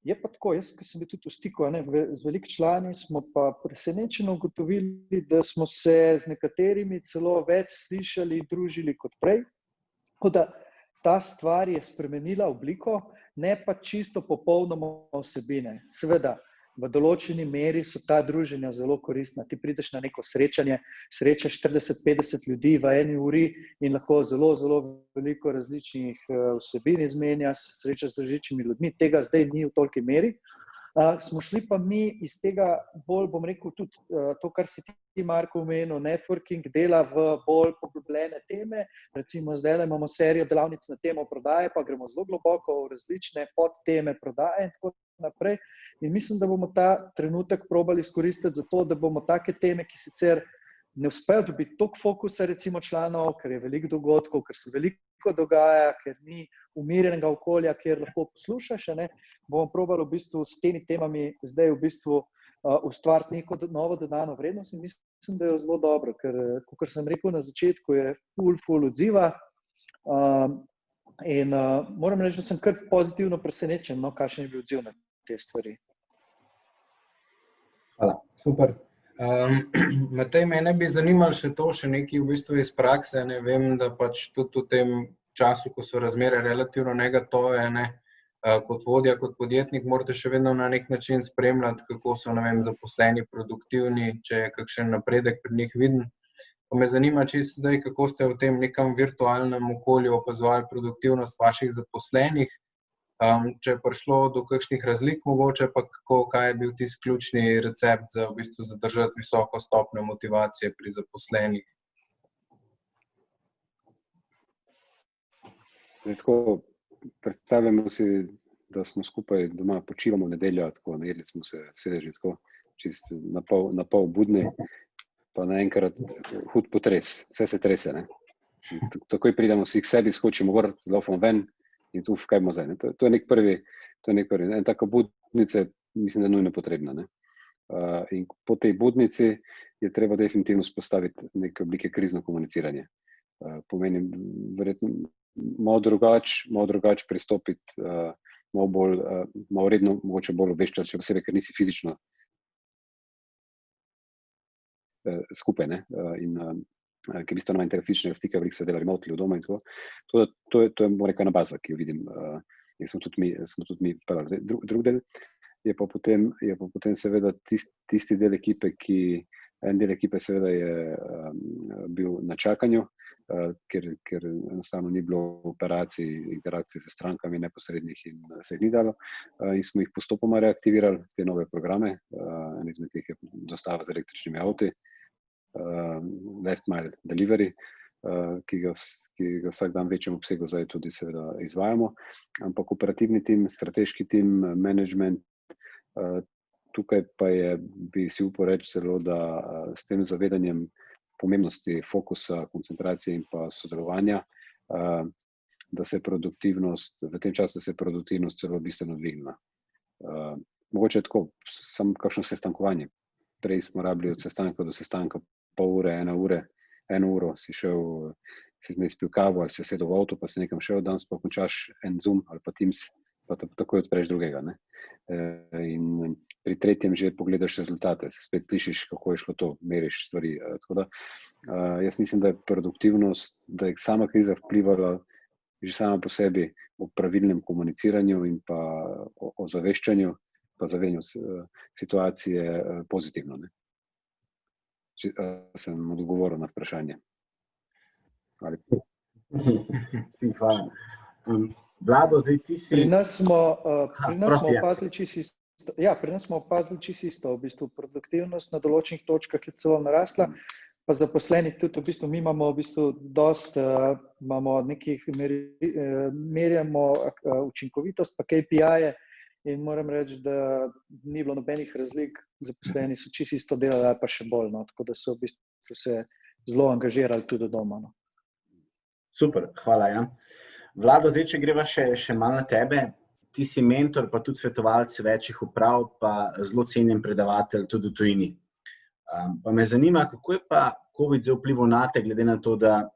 Je pa tako, jaz, ki sem bil tudi v stiku z veliko člani, smo pa presenečeno ugotovili, da smo se z nekaterimi celo več slišali, družili kot prej. Tako da ta stvar je spremenila obliko, ne pa čisto popolnoma vsebine. Seveda, v določeni meri so ta druženja zelo koristna. Ti prideš na neko srečanje, srečaš 40-50 ljudi v eni uri in lahko zelo veliko različnih vsebin izmenjaš, srečaš z različnimi ljudmi. Tega zdaj ni v toliki meri. Smo šli pa mi iz tega bolj, bom rekel, tudi to, kar si ti, Marko, omenil, networking dela v bolj poglobljene teme. Recimo zdaj imamo serijo delavnic na temo prodaje, pa gremo zelo globoko v različne podteme prodaje in tako naprej. In mislim, da bomo ta trenutek probali izkoristiti za to, da bomo take teme, ki sicer ne uspejo dobiti toliko fokusa, recimo članov, ker je veliko dogodkov, ker se veliko dogaja, ker ni umirjenega okolja, kjer lahko poslušaš, ne, bomo probali v bistvu s temi temami zdaj v bistvu ustvariti neko novo dodano vrednost in mislim, da je zelo dobro, ker, kot sem rekel na začetku, je ful odziva in moram reči, da sem kar pozitivno presenečen, no, kakšen je bil odziv na te stvari. Hvala. Super. Matej, mene bi zanimalo še nekaj v bistvu iz prakse, ne vem, da pač tudi v tem času, ko so razmere relativno negotove, ne, kot vodja, kot podjetnik, morate še vedno na nek način spremljati, kako so, ne vem, zaposleni produktivni, če je kakšen napredek pri njih viden. Pa me zanima čisto zdaj, kako ste v tem nekem virtualnem okolju opazovali produktivnost vaših zaposlenih, če je prišlo do kakšnih razlik mogoče, pa kaj je bil tisti ključni recept za v bistvu zadržati visoko stopnjo motivacije pri zaposlenih? Tako, predstavljamo si, da smo skupaj doma, počivamo nedeljo, tako najedli smo se sedeži, tako čist na pol budni. pa naenkrat hud potres, vse se trese. Ne? Takoj pridemo vsi k sebi, skočimo gor, zlofamo ven in kaj bomo zdaj. Ne? To je nek prvi. En taka budnica, mislim, da je nujno potrebna. Ne? In po tej budnici je treba definitivno spostaviti neke oblike krizno komuniciranje. Pomeni verjetno malo drugače pristopiti, malo redno, mogoče bolj obveščati, še posebej, ker nisi fizično skupaj, ne? In ki v bistvu nema fizičnega stika, veliko se dela remotely v doma in tako. To je neka baza, ki jo vidim in smo tudi mi pravili. Drug del je pa potem seveda tisti del ekipe, en del ekipe seveda je bil na čakanju, ker enostavno ni bilo operacij, interakcij s strankami neposrednih in se jih ni dalo. In smo jih postopoma reaktivirali, te nove programe. En izmed teh je dostava z električnimi avti, last mile delivery, ki ga vsak dan v večjem obsegu zdaj tudi seveda izvajamo. Ampak operativni tim, strateški tim, management, tukaj pa bi si upal reči celo, da s tem zavedanjem pomembnosti fokusa, koncentracije in pa sodelovanja, da se produktivnost, v tem času se je produktivnost celo bistveno dvignila. Mogoče tako, samo kakšno sestankovanje. Prej smo rabili od sestanka do sestanka pol ure, 1 uro si zmes pil kavo ali si sedel v avto, pa si nekam šel, danes pa končaš en Zoom ali pa Teams, pa takoj odpreš drugega. Ne? In pri tretjem že pogledaš rezultate, se spet slišiš, kako je šlo to, meriš stvari. Tako da jaz mislim, da je produktivnost, da je sama kriza vplivala že sama po sebi o pravilnem komuniciranju in pa o zaveščanju, pa zavedanju situacije pozitivno. Ne? Sem odgovoril na vprašanje. Hvala. Vlado, zdaj ti si... Pri nas smo opazili čisto isto, v bistvu produktivnost na določenih točkah je celo narasla, pa zaposleni tudi, v bistvu mi imamo v bistvu imamo nekih merjamo učinkovitost, pa KPI-je in moram reči, da ni bilo nobenih razlik, zaposleni so čisto isto delali, pa še bolj, no, tako da so v bistvu se zelo angažirali tudi doma. No. Super, hvala, Jan. Vlado, zdaj, če greva še malo na tebe, ti si mentor, pa tudi svetovalec večjih uprav, pa zelo cenjen predavatelj tudi v tujini. Pa me zanima, kako je pa COVID zdaj vplival na te, glede na to, da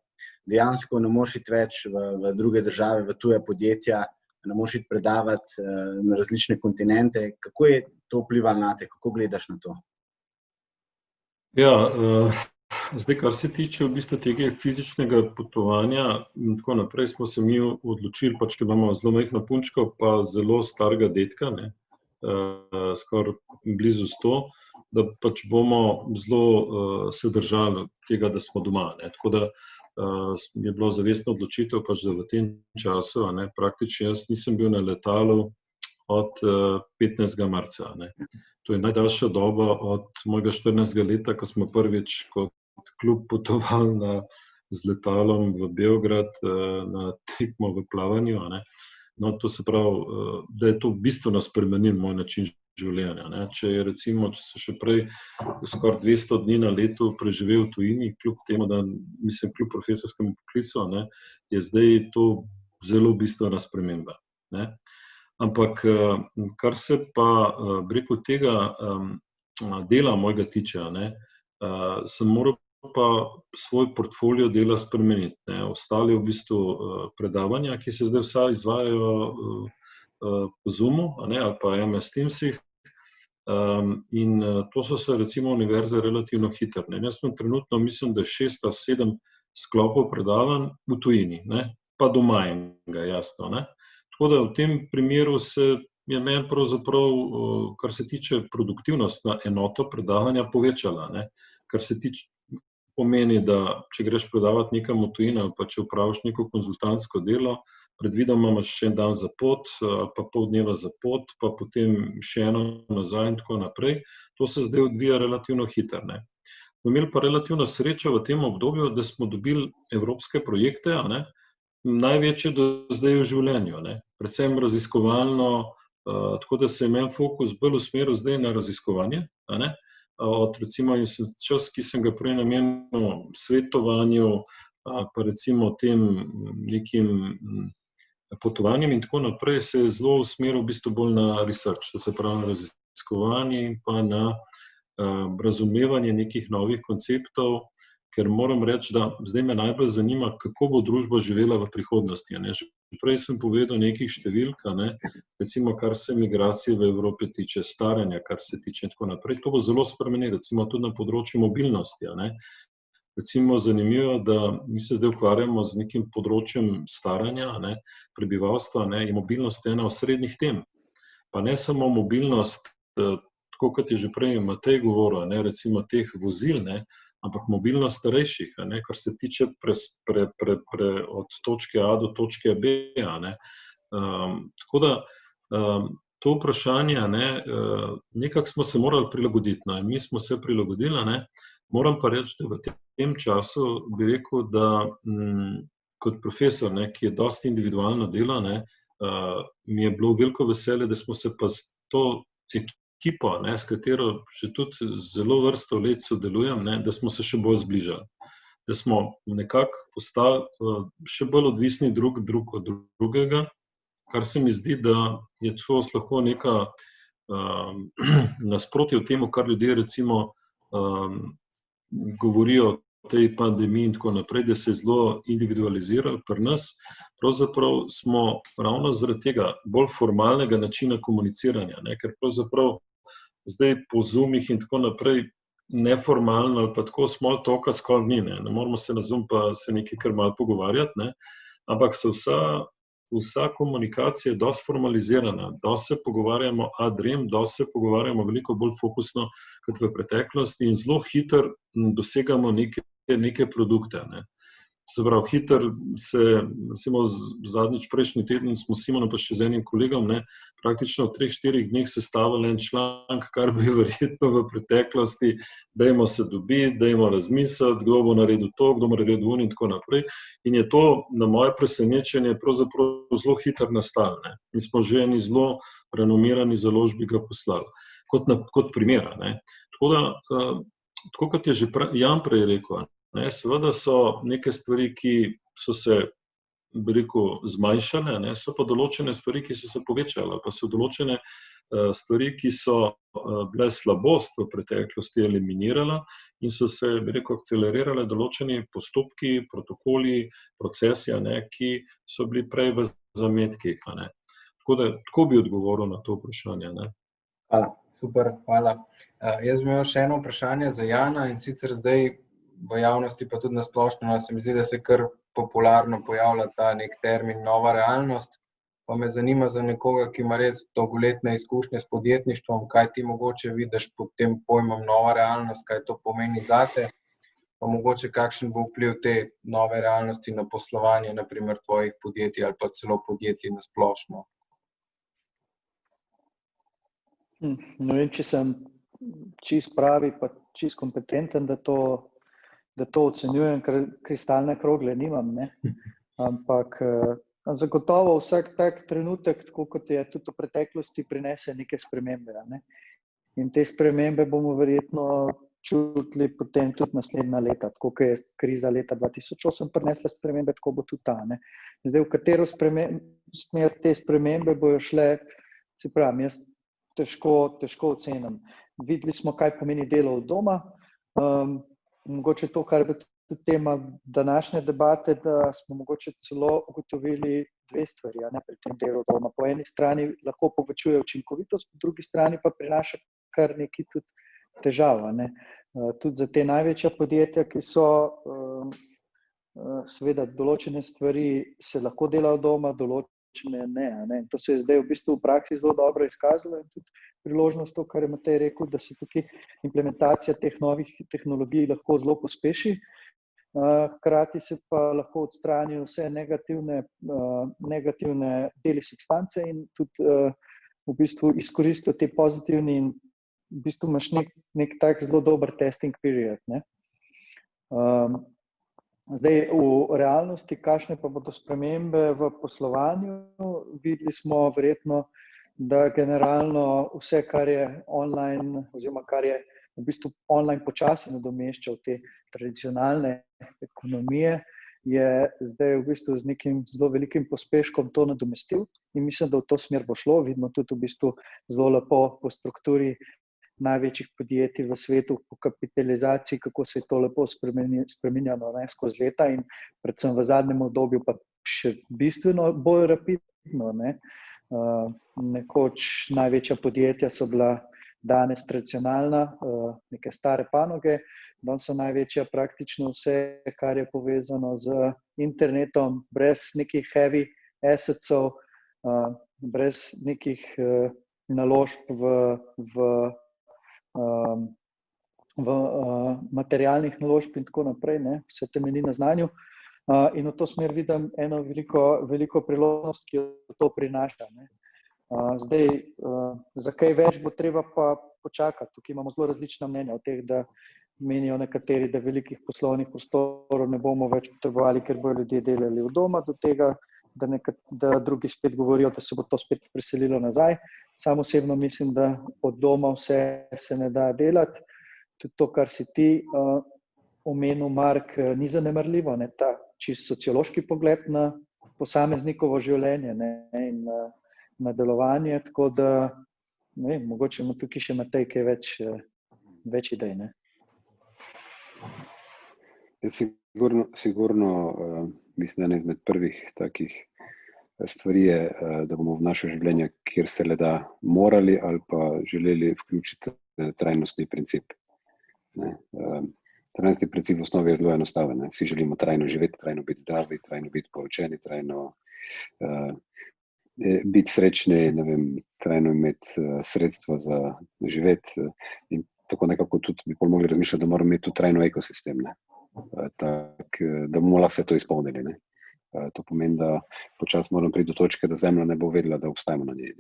dejansko ne moreš iti več v druge države, v tuje podjetja, ne moreš iti predavati na različne kontinente. Kako je to vplivalo na te? Kako gledaš na to? Ja, zdaj, kar se tiče v bistvu tega fizičnega potovanja, tako naprej smo se mi odločili, pač, ker imamo zelo majhno punčko, pa zelo starega detka, ne, skoraj blizu 100, da pač bomo zelo se držali tega, da smo doma. Ne. Tako da je bilo zavestna odločitev, pač, da v tem času, ne, praktično jaz nisem bil na letalu od 15. marca. Ne. To je najdaljša doba od mojega 14. leta, ko smo prvič kot klub potovali z letalom v Beograd na tekmo v plavanju. Ne. No, to se pravi, da je to bistveno spremenil moj način življenja. Ne. Če se še prej skoraj 200 dni na leto preživel v tujini, kljub temu, da mislim, kljub profesorskemu poklicu, ne, je zdaj to zelo bistvena sprememba. Ne. Ampak, kar se pa preko tega dela mojega tiče, ne, sem moral pa svoj portfolio dela spremeniti. Ne. Ostali v bistvu predavanja, ki se zdaj vsa izvajajo po Zoomu, ne, ali pa MS Teamsih. In to so se recimo univerze relativno hitro. Jaz sem trenutno, mislim, da 6 ali 7 sklopov predavanj v tujini, ne, pa doma enega, jasno. Ne. Tako da v tem primeru je meni pravzaprav, kar se tiče produktivnost na enoto predavanja, povečala. Ne. Kar se tiče pomeni, da če greš predavati nekam v tujino, pa če opraviš neko konzultantsko delo, predvidoma imaš še en dan za pot, pa pol dneva za pot, pa potem še eno nazaj in tako naprej. To se zdaj odvija relativno hitro. Ne. Smo imeli pa relativno srečo v tem obdobju, da smo dobili evropske projekte, ne, največje do zdaj v življenju, ne. Predvsem raziskovalno, tako da se je meni fokus bolj usmeril zdaj na raziskovanje, ne. od recimo čas, ki sem ga prej namenil svetovanju, pa recimo tem nekim potovanjem in tako naprej, se je zelo usmeril v bistvu bolj na research, to se pravi na raziskovanje in pa na razumevanje nekih novih konceptov, ker moram reči, da zdaj me najbolj zanima, kako bo družba živela v prihodnosti. Že prej sem povedal nekih številk, recimo kar se migracije v Evropi tiče, staranja, kar se tiče in tako naprej. To bo zelo spremenilo, recimo tudi na področju mobilnosti. Recimo zanimivo, da mi se zdaj ukvarjamo z nekim področjem staranja prebivalstva, je mobilnost ena osrednjih tem. Pa ne samo mobilnost, tako kot je že prej Matej govoril, recimo teh vozil, ampak mobilnost starejših, kar se tiče od točke A do točke B. Tako da to vprašanje, nekako smo se morali prilagoditi, in mi smo se prilagodili, moram pa reči, da v tem času bi rekel, da kot profesor, ki je dosti individualno delo, mi je bilo veliko veselje, da smo se pa s to ekipo, s katero že tudi zelo vrsto let sodelujem, da smo se še bolj zbližali. Da smo nekako postali še bolj odvisni drug od drugega, kar se mi zdi, da je to lahko neka nasprotje temu, kar ljudje recimo govorijo o tej pandemiji in tako naprej, da se je zelo individualizirali. Pri nas pravzaprav smo ravno zaradi tega bolj formalnega načina komuniciranja, ker pravzaprav zdaj po Zoomih in tako naprej neformalno ali pa tako small talka skoraj ni. Ne moramo se na Zoom pa se nekaj kar malo pogovarjati, ampak se vsa komunikacija je dosti formalizirana, dosti se pogovarjamo ad rem, dosti se pogovarjamo veliko bolj fokusno kot v preteklosti in zelo hitro dosegamo neke produkte. Se pravi, hitro se, recimo zadnjič prejšnji teden smo s Simonom pa še z enim kolegom, praktično v 3-4 dneh sestavili en članek, kar bi verjetno v preteklosti, dajmo se dobiti, dajmo razmisliti, kdo bo naredil to, kdo bo naredil in tako naprej. In je to na moje presenečenje pravzaprav zelo hitro nastalo. In smo že eni zelo renomirani založbi ga poslali, kot primer. Tako da, tako kot je že Jan prej rekel, seveda so neke stvari, ki so se, bi rekel, zmanjšale, so pa določene stvari, ki so se povečale, pa so določene stvari, ki so bile slabost v preteklosti eliminirala in so se, bi rekel, akcelerirale določeni postopki, protokoli, procesi, ki so bili prej v zametkih. Tako da, tako bi odgovoril na to vprašanje. Hvala, super, hvala. Jaz bi imel še eno vprašanje za Jana, in sicer zdaj v javnosti, pa tudi na splošno, se mi zdi, da se kar popularno pojavlja ta nek termin nova realnost. Pa me zanima za nekoga, ki ima res dolgoletne izkušnje s podjetništvom, kaj ti mogoče vidiš pod tem pojmom nova realnost, kaj to pomeni zate, pa mogoče kakšen bo vpliv te nove realnosti na poslovanje, naprimer tvojih podjetij ali pa celo podjetij na splošno. Ne vem, če sem čist pravi, pa čist kompetenten, da to ocenjujem, ker kristalne krogle nimam, ampak zagotovo vsak tak trenutek, tako kot je tudi v preteklosti, prinese neke spremembe. In te spremembe bomo verjetno čutili potem tudi naslednja leta, tako kot je kriza leta 2008 prinesla spremembe, tako bo tudi ta. Zdaj, v katero smer te spremembe bojo šle, se pravim, jaz težko ocenim. Videli smo, kaj pomeni delo od doma. Mogoče to, kar je tudi tema današnje debate, da smo mogoče celo ugotovili dve stvari pri tem delu od doma. Po eni strani lahko povečuje učinkovitost, po drugi strani pa prinaša kar nekaj tudi težav. Tudi za te največja podjetja, ki so seveda določene stvari se lahko dela od doma, določene ne. To se je zdaj v bistvu v praksi zelo dobro izkazalo in tudi priložnost to, kar je Matej rekel, da se tukaj implementacija teh novih tehnologij lahko zelo pospeši. Hkrati se pa lahko odstranijo vse negativne deli substance in tudi v bistvu izkoristijo te pozitivni in v bistvu imaš nek tak zelo dober testing period. Zdaj, v realnosti, kakšne pa bodo spremembe v poslovanju, videli smo verjetno, da generalno vse, kar je online oziroma kar je v bistvu online počasi nadomeščal te tradicionalne ekonomije, je zdaj v bistvu z nekim zelo velikim pospeškom to nadomestil in mislim, da v to smer bo šlo. Vidimo tudi v bistvu zelo lepo po strukturi največjih podjetij v svetu, po kapitalizaciji, kako se je to lepo spreminjalo skozi leta in predvsem v zadnjem obdobju pa še bistveno bolj rapidno. Nekoč največja podjetja so bila danes tradicionalna, neke stare panoge, danes so največja praktično vse, kar je povezano z internetom, brez nekih heavy assetsov, brez nekih naložb v materialnih naložb in tako naprej, vse temelji na znanju. In v to smer vidim eno veliko priložnost, ki jo to prinaša. Zdaj, za kaj več bo treba pa počakati. Tukaj imamo zelo različna mnenja o teh, da menijo nekateri, da velikih poslovnih prostorov ne bomo več potrebovali, ker bodo ljudje delali od doma, do tega, da drugi spet govorijo, da se bo to spet preselilo nazaj. Sam osebno mislim, da od doma vse se ne da delati. Tudi to, kar si ti omenil, Mark, ni zanemarljivo, ta čisto sociološki pogled na posameznikovo življenje in na delovanje, tako da mogoče ima tukaj še Matej kaj več idej. Sigurno mislim, da ena izmed prvih takih stvari je, da bomo v naše življenje, kjer se le da morali ali pa želeli vključiti trajnostni princip. Trajnostni princip v osnovi je zelo enostaven. Vsi želimo trajno živeti, trajno biti zdravi, trajno biti poučeni, trajno biti srečni, trajno imeti sredstva za živeti in tako nekako tudi bi mogli razmišljati, da moramo imeti tudi trajno ekosistem, da bomo lahko vse to izpolnili. To pomeni, da počasi moramo priti do točke, da Zemlja ne bo vedela, da obstajamo na njej.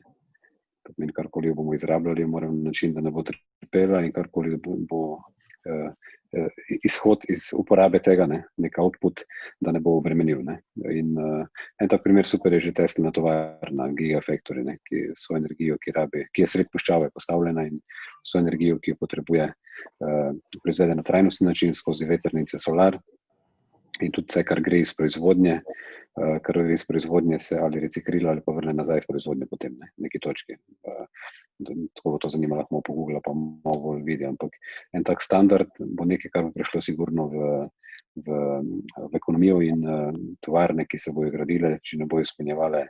To pomeni, karkoli jo bomo izrabljali, moramo na način, da ne bo trpela in karkoli bo izhod iz uporabe tega, nek output, da ne bo obremenil. In en tak primer super je že Teslina tovarna Gigafactory, ki svojo energijo, ki je sred puščave postavljena in svojo energijo, ki jo potrebuje, proizvede na trajnostni način skozi vetrnice, solar. In tudi vse, kar gre iz proizvodnje, se ali reciklira ali pa vrne nazaj v proizvodnje potem, neki točki. Tako bo to zanimalo, lahko po Google pa malo bolj vidi, ampak en tak standard bo nekaj, kar bo prišlo sigurno v ekonomijo in tovarne, ki se bojo gradile, če ne bojo izpolnjevale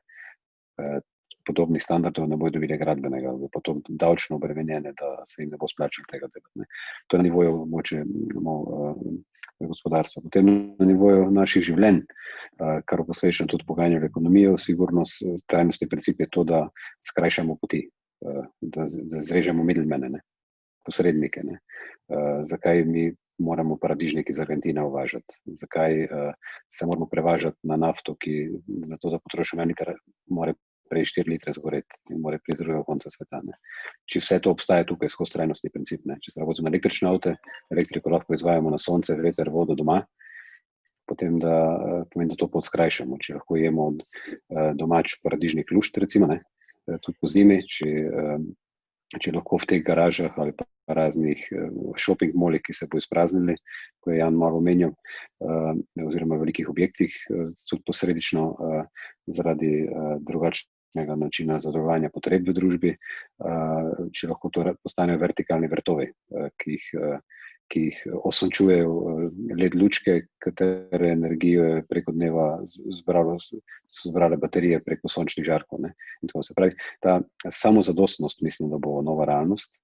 podobnih standardov, ne bojo dobili gradbenega, bo pa to davčno obremenjene, da se jim ne bo splačalo tega delati. To je na nivoju mogoče gospodarstva. Potem na nivoju naših življenj, kar posledično tudi poganja v ekonomijo, sigurno trajnostni princip je to, da skrajšamo poti, da zrežemo middlemane, posrednike. Zakaj mi moramo paradižnik iz Argentine uvažati? Zakaj se moramo prevažati na nafto, ki zato, da potrošimo 1 liter, mora prej 4 litre zgoreti in mora priti z drugega konca sveta. Če vse to obstaja tukaj skozi trajnostni princip, če se vozimo električne avte, elektriko lahko izvajamo na sonce, veter, vodo doma, potem pomeni, da to podskrajšamo. Če lahko jemo domač paradižnik lušt, recimo, tudi po zimi, če lahko v teh garažah ali pa raznih shopping molih, ki se bo izpraznili, ko je Jan malo omenjal, oziroma v velikih objektih, tudi posredično zaradi drugačnega načina zadovoljevanja potreb v družbi, če lahko to postanejo vertikalni vrtovi, ki jih osončujejo LED lučke, katere energijo je preko dneva so zbrale baterije preko sončnih žarkov. In tako se pravi, ta samozadostnost mislim, da bo nova realnost,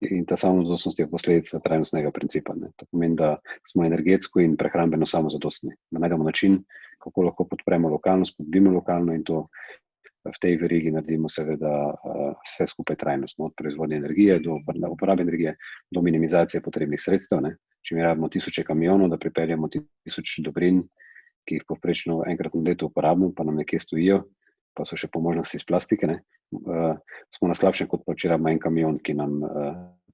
in ta samozadostnost je posledica trajnostnega principa. To pomeni, da smo energetsko in prehrambeno samozadostni, da najdemo način, kako lahko podpremo lokalno, spodbudimo lokalno in to v tej verigi naredimo seveda vse skupaj trajnostno, od proizvodnje energije do uporabe energije, do minimizacije potrebnih sredstev. Če mi rabimo 1000 kamionov, da pripeljemo 1000 dobrin, ki jih povprečno enkrat na leto uporabimo, pa nam nekje stojijo, pa so še po možnosti iz plastike, smo na slabšem, kot pa če rabimo en kamion, ki nam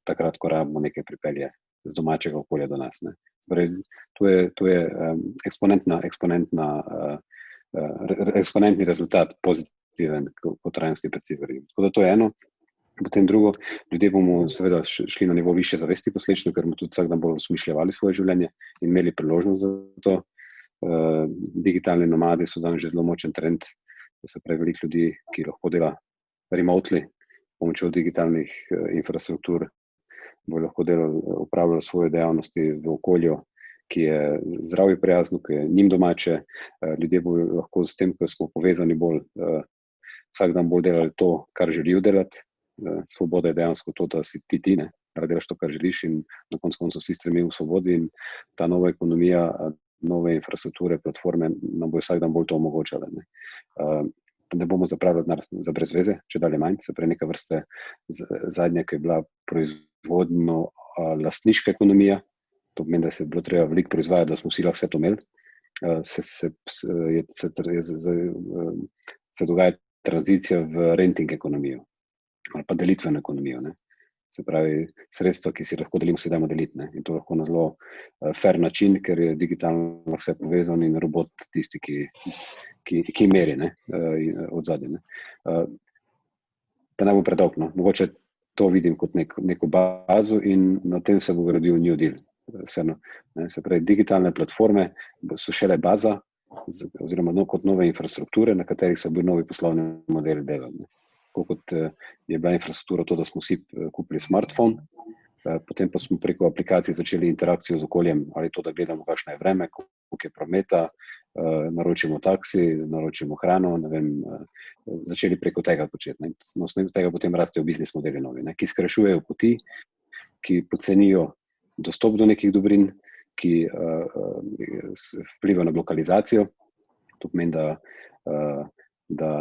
takrat, ko rabimo nekaj pripelje z domačega okolja do nas. To je eksponentni rezultat, pozitiven po trajnostni princip. Tako da to je eno. Potem drugo, ljudje bomo seveda šli na nivo više zavesti posledično, ker bomo tudi vsak dan bolj osmišljevali svoje življenje in imeli priložnost za to. Digitalni nomadi so danes že zelo močen trend, da se pravi veliko ljudi, ki lahko dela remotely, pomočjo digitalnih infrastruktur, bo lahko upravljalo svoje dejavnosti v okolju, ki je zdravju prijazno, ki je njim domače. Ljudje bodo lahko s tem, ko smo povezani bolj, vsak dan bolj delali to, kar želijo delati. Svoboda je dejansko to, da si ti, ne, da delaš to, kar želiš in na koncu vsi stremijo v svobodi in ta nova ekonomija, nove infrastrukture, platforme nam bo vsak dan bolj to omogočale. Ne bomo zapravljali denar za brez veze, če dalje manj, se pravi neka vrste zadnja, ki je bila proizvodno lastniška ekonomija, to pomeni, da se je bilo treba veliko proizvajati, da smo vsi lahko vse to imeli, se dogaja tranzicija v renting ekonomijo ali pa delitveno ekonomijo, ne. Se pravi, sredstva, ki si lahko delimo, si dajmo deliti, ne. In to lahko na zelo fair način, ker je digitalno vse povezano in robot tisti, ki meri, ne, od zadnje, ne. Da ne bo predolg, no. Mogoče to vidim kot neko bazo in na tem se bo gradil New Deal. Vseeno, ne. Se pravi, digitalne platforme so šele baza oziroma kot nove infrastrukture, na katerih se bodo novi poslovni modeli delali, ne. Kot je bila infrastruktura to, da smo vsi kupili smartphone, potem pa smo preko aplikacij začeli interakcijo z okoljem, ali to, da gledamo, kakšno je vreme, koliko je prometa, naročimo taksi, naročimo hrano, ne vem, začeli preko tega početi, ne. Na osnovi tega potem rastejo biznis modeli novi, ne, ki skrajšujejo poti, ki pocenijo dostop do nekih dobrin, ki vplivajo na lokalizacijo. To pomeni, da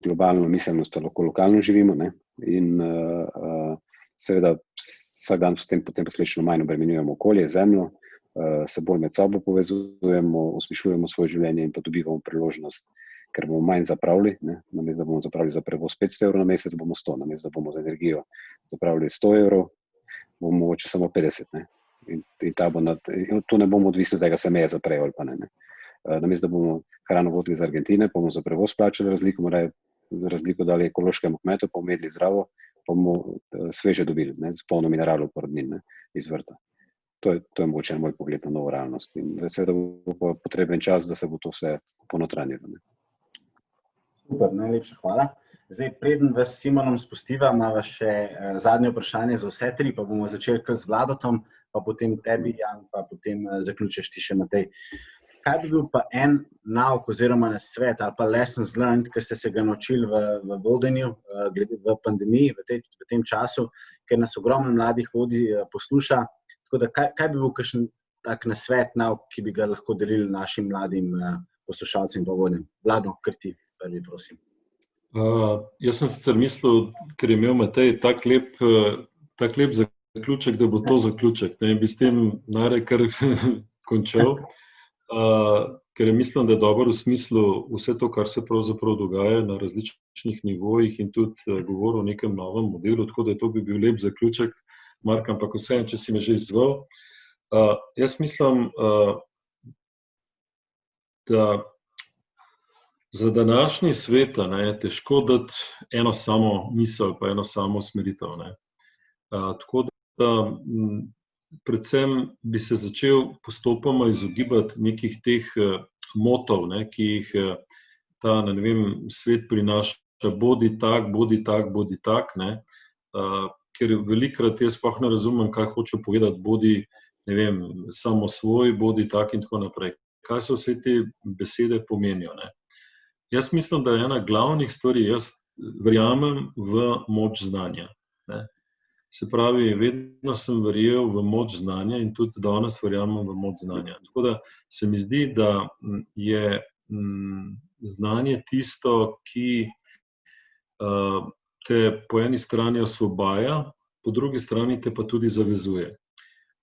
globalno miselnost lahko lokalno živimo, ne? In seveda vsak dan s tem potem posledično manj obremenjujemo okolje, zemljo, se bolj med sabo povezujemo, osmišljujemo svoje življenje in pa dobivamo priložnost, ker bomo manj zapravili, ne? Namesto da bomo zapravili za prevoz 500 evrov na mesec, bomo 100, namesto da bomo za energijo zapravili 100 evrov, bomo mogoče samo 50, ne? In to ne bomo odvisni od tega, se meje zaprejo ali pa ne. Namesto da bomo hrano vozili iz Argentine, pa bomo za prevoz plačali razliko dali ekološkemu kmetu, pa bomo jedli zdravo, pa bomo sveže dobili, ne, z polno mineralov porodnin, ne, iz vrta. To je mogoče moj pogled na novo realnost. In seveda bo potreben čas, da se bo to vse ponotranjilo, ne. Super, najlepša hvala. Zdaj, preden vas s Simonom spustiva, imava še zadnje vprašanje za vse tri, pa bomo začeli kar z Vladotom, pa potem tebi, Jan, pa potem zaključiš ti še Matej. Kaj bi bil pa en nauk oziroma nasvet ali pa lessons learned, ki ste se ga naučili v vodenju, v pandemiji, v tem času, ker nas ogromno mladih vodi, posluša. Tako da, kaj bi bil kakšen tak nasvet, nauk, ki bi ga lahko delili našim mladim poslušalcem in vodjem? Vlado, kar ti prvi, prosim. Jaz sem sicer mislil, ker je imel Matej tak lep zaključek, da bo to zaključek, ne, bi s tem najraje kar končal. Ker mislim, da je dobro v smislu vse to, kar se pravzaprav dogaja na različnih nivojih in tudi govoril o nekem novem modelu, tako da to bi bil lep zaključek. Mark, ampak vseeno, če si me že izzval. Jaz mislim, da za današnji svet je težko dati eno samo misel pa eno samo usmeritev, ne. Tako da predvsem bi se začel postopoma izogibati nekih teh motov, ne, ki jih ta, ne vem, svet prinaša, bodi tak, ne, ker velikokrat jaz sploh ne razumem, kaj hoče povedati, bodi, ne vem, samo svoj, bodi tak in tako naprej. Kaj so vse te besede pomenijo, ne. Jaz mislim, da je ena glavnih stvari, jaz verjamem v moč znanja, ne. Se pravi, vedno sem verjel v moč znanja in tudi danes verjamem v moč znanja. Tako da se mi zdi, da je znanje tisto, ki te po eni strani osvobaja, po drugi strani te pa tudi zavezuje.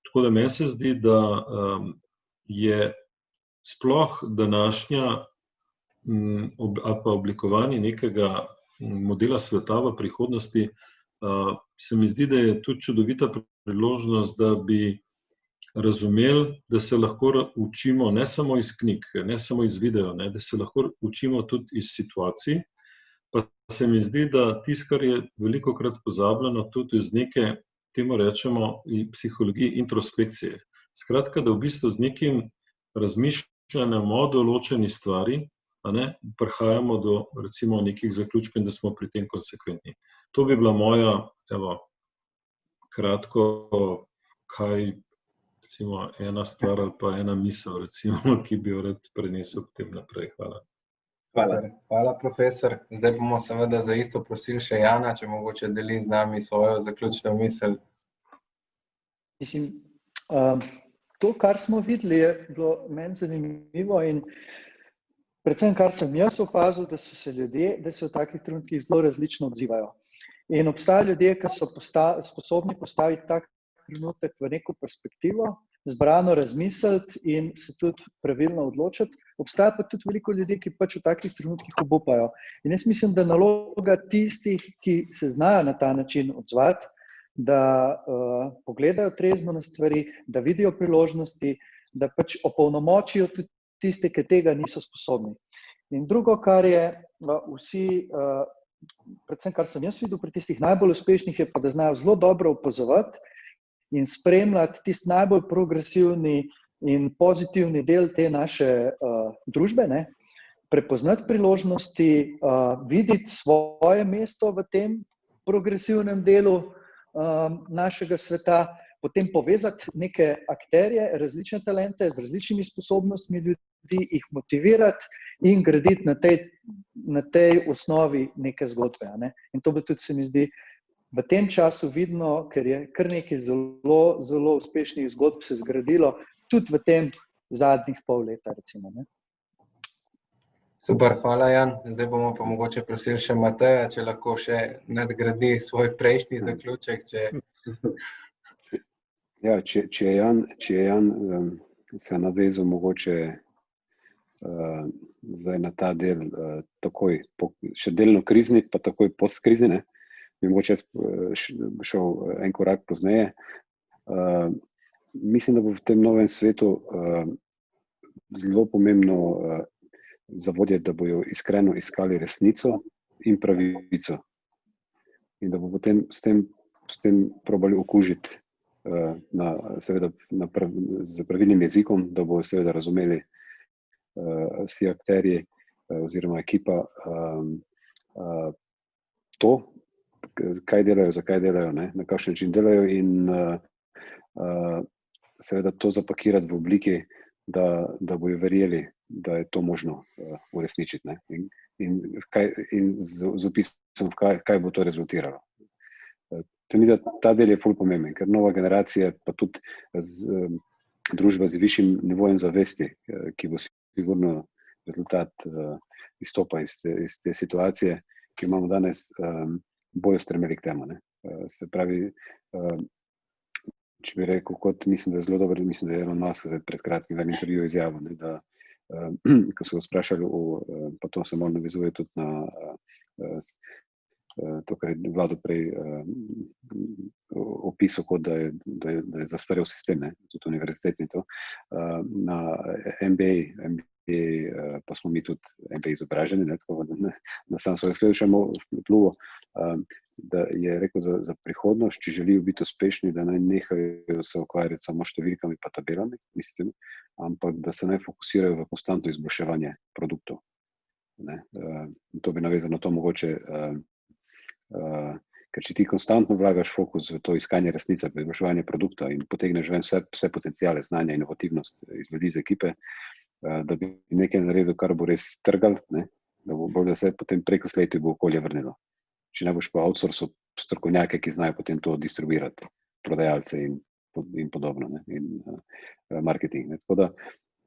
Tako da meni se zdi, da je sploh današnja ali pa oblikovanje nekega modela sveta v prihodnosti, se mi zdi, da je tudi čudovita priložnost, da bi razumeli, da se lahko učimo ne samo iz knjig, ne samo iz videov, ne, da se lahko učimo tudi iz situacij, Pa se mi zdi, da tisto, kar je velikokrat pozabljeno, tudi iz neke, temu rečemo, psihologiji introspekcije. Skratka, da v bistvu z nekim razmišljanjem o določeni stvari, prihajamo do recimo nekih zaključkov in da smo pri tem konsekventni. To bi bila moja, kratko, kaj recimo ena stvar ali pa ena misel, recimo, ki bi jo rad prenesel potem naprej. Hvala. Hvala, profesor. Zdaj bomo seveda za isto prosili še Jana, če mogoče deli z nami svojo zaključno misel. Mislim, to, kar smo videli, je bilo meni zanimivo in predvsem, kar sem jaz opazil, da so se ljudje, da se v takih trenutkih zelo različno odzivajo. In obstajajo ljudje, ki so sposobni postaviti tak trenutek v neko perspektivo, zbrano razmisliti in se tudi pravilno odločiti. Obstaja pa tudi veliko ljudi, ki pač v takih trenutkih obupajo. In jaz mislim, da naloga tistih, ki se znajo na ta način odzvati, da pogledajo trezno na stvari, da vidijo priložnosti, da pač opolnomočijo tudi tiste, ki tega niso sposobni. In drugo, kar je vsi, predvsem kar sem jaz videl pri tistih najbolj uspešnih, je pa, da znajo zelo dobro opazovati in spremljati tisti najbolj progresivni in pozitivni del te naše družbe, prepoznati priložnosti, videti svoje mesto v tem progresivnem delu našega sveta, potem povezati neke akterje, različne talente z različnimi sposobnostmi ljudi, jih motivirati in graditi na tej osnovi neke zgodbe. In to bi tudi, se mi zdi, v tem času vidno, ker je kar nekaj zelo, zelo uspešnih zgodb se zgradilo, tudi v tem zadnjih pol leta, recimo. Super, hvala, Jan. Zdaj bomo pa mogoče prosili še Mateja, če lahko še nadgradi svoj prejšnji zaključek. Ja, če je Jan se navezal mogoče zdaj na ta del takoj, še delno krizni, pa takoj postkrizni, bi mogoče šel en korak pozneje. Mislim, da bo v tem novem svetu zelo pomembno za vodje, da bojo iskreno iskali resnico in pravico. In da bo potem s tem probali okužiti seveda z pravilnim jezikom, da bojo seveda razumeli vsi akterji oziroma ekipa to, kaj delajo, zakaj delajo, na kakšen način delajo in seveda to zapakirati v obliki, da bojo verjeli, da je to možno uresničiti. In z opisom, kaj bo to rezultiralo. Ta del je ful pomemben, ker nova generacija, pa tudi družba z višjim nivojem zavesti, ki bo sigurno rezultat izstopa iz te situacije, ki imamo danes, bojo stremeli k temu. Se pravi, če bi rekel, kot mislim, da je zelo dobro, mislim, da je Elon Musk pred kratkim v intervjuju izjavil, da ko so ga sprašali, pa to se malo navezuje tudi na to, kar je Vlado prej opisal, kot da je zastarel sistem, tudi univerzitetni to, na MBA, pa smo mi tudi MBA izobraženi, tako da sam svoj sledušemo vpluvo, da je rekel za prihodnost, če želijo biti uspešni, da naj nehajo se ukvarjati samo številkami pa tabelami, mislite, ampak da se naj fokusirajo v konstantno izboljševanje produktov. To bi navezano to mogoče, ker če ti konstantno vlagaš fokus v to iskanje resnice, izboljševanje produkta in potegneš ven vse potencijale, znanja, inovativnost iz ljudi, iz ekipe, da bi nekaj naredil, kar bo res trgal, da se potem preko slejtu bo okolje vrnilo. Če ne boš pa outsourcal strokovnjake, ki znajo potem to distribuirati, prodajalce in podobno, in marketing. Tako da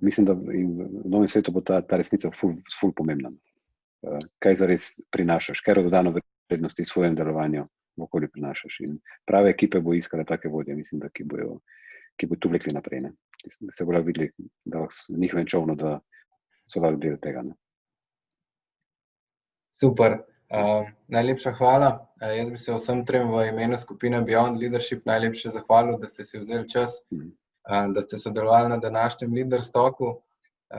mislim, da v novem svetu bo ta resnica ful pomembna. Kaj zares prinašaš, kaj dodano vrednosti v svojem delovanju v okolju prinašaš. In prave ekipe bo iskale take vodje, mislim, da ki bo tu vlekli naprej. Se bo lahko videli, da v njihovem čovnu, da so lahko del tega. Super. Najlepša hvala. Jaz bi se vsem trem v imenu skupine Beyond Leadership najlepše zahvalil, da ste si vzeli čas, da ste sodelovali na današnjem Leaders Talku.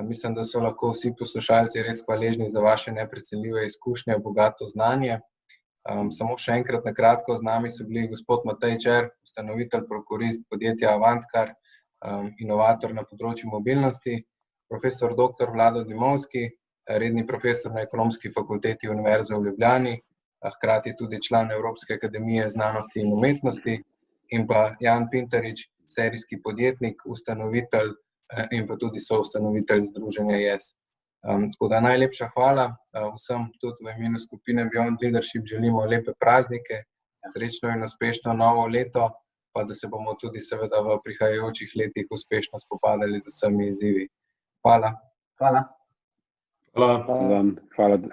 Mislim, da so lahko vsi poslušalci res hvaležni za vaše neprecenljive izkušnje, bogato znanje. Samo še enkrat na kratko, z nami so bili gospod Matej Čer, ustanovitelj prokurist podjetja Avantcar, inovator na področju mobilnosti, profesor dr. Vlado Dimovski, redni profesor na Ekonomski fakulteti Univerze v Ljubljani, hkrati tudi član Evropske akademije znanosti in umetnosti, in pa Jan Pinterič, serijski podjetnik, ustanovitelj in pa tudi soustanovitelj združenja YES. Tako da najlepša hvala vsem, tudi v imenu skupine Beyond Leadership želimo lepe praznike, srečno in uspešno novo leto, pa da se bomo tudi seveda v prihajajočih letih uspešno spopadali z vsemi izzivi. Hvala. Hvala.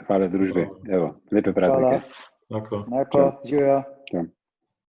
Hvala družbi. Evo, lepe praznike. Enako, živijo. Čau.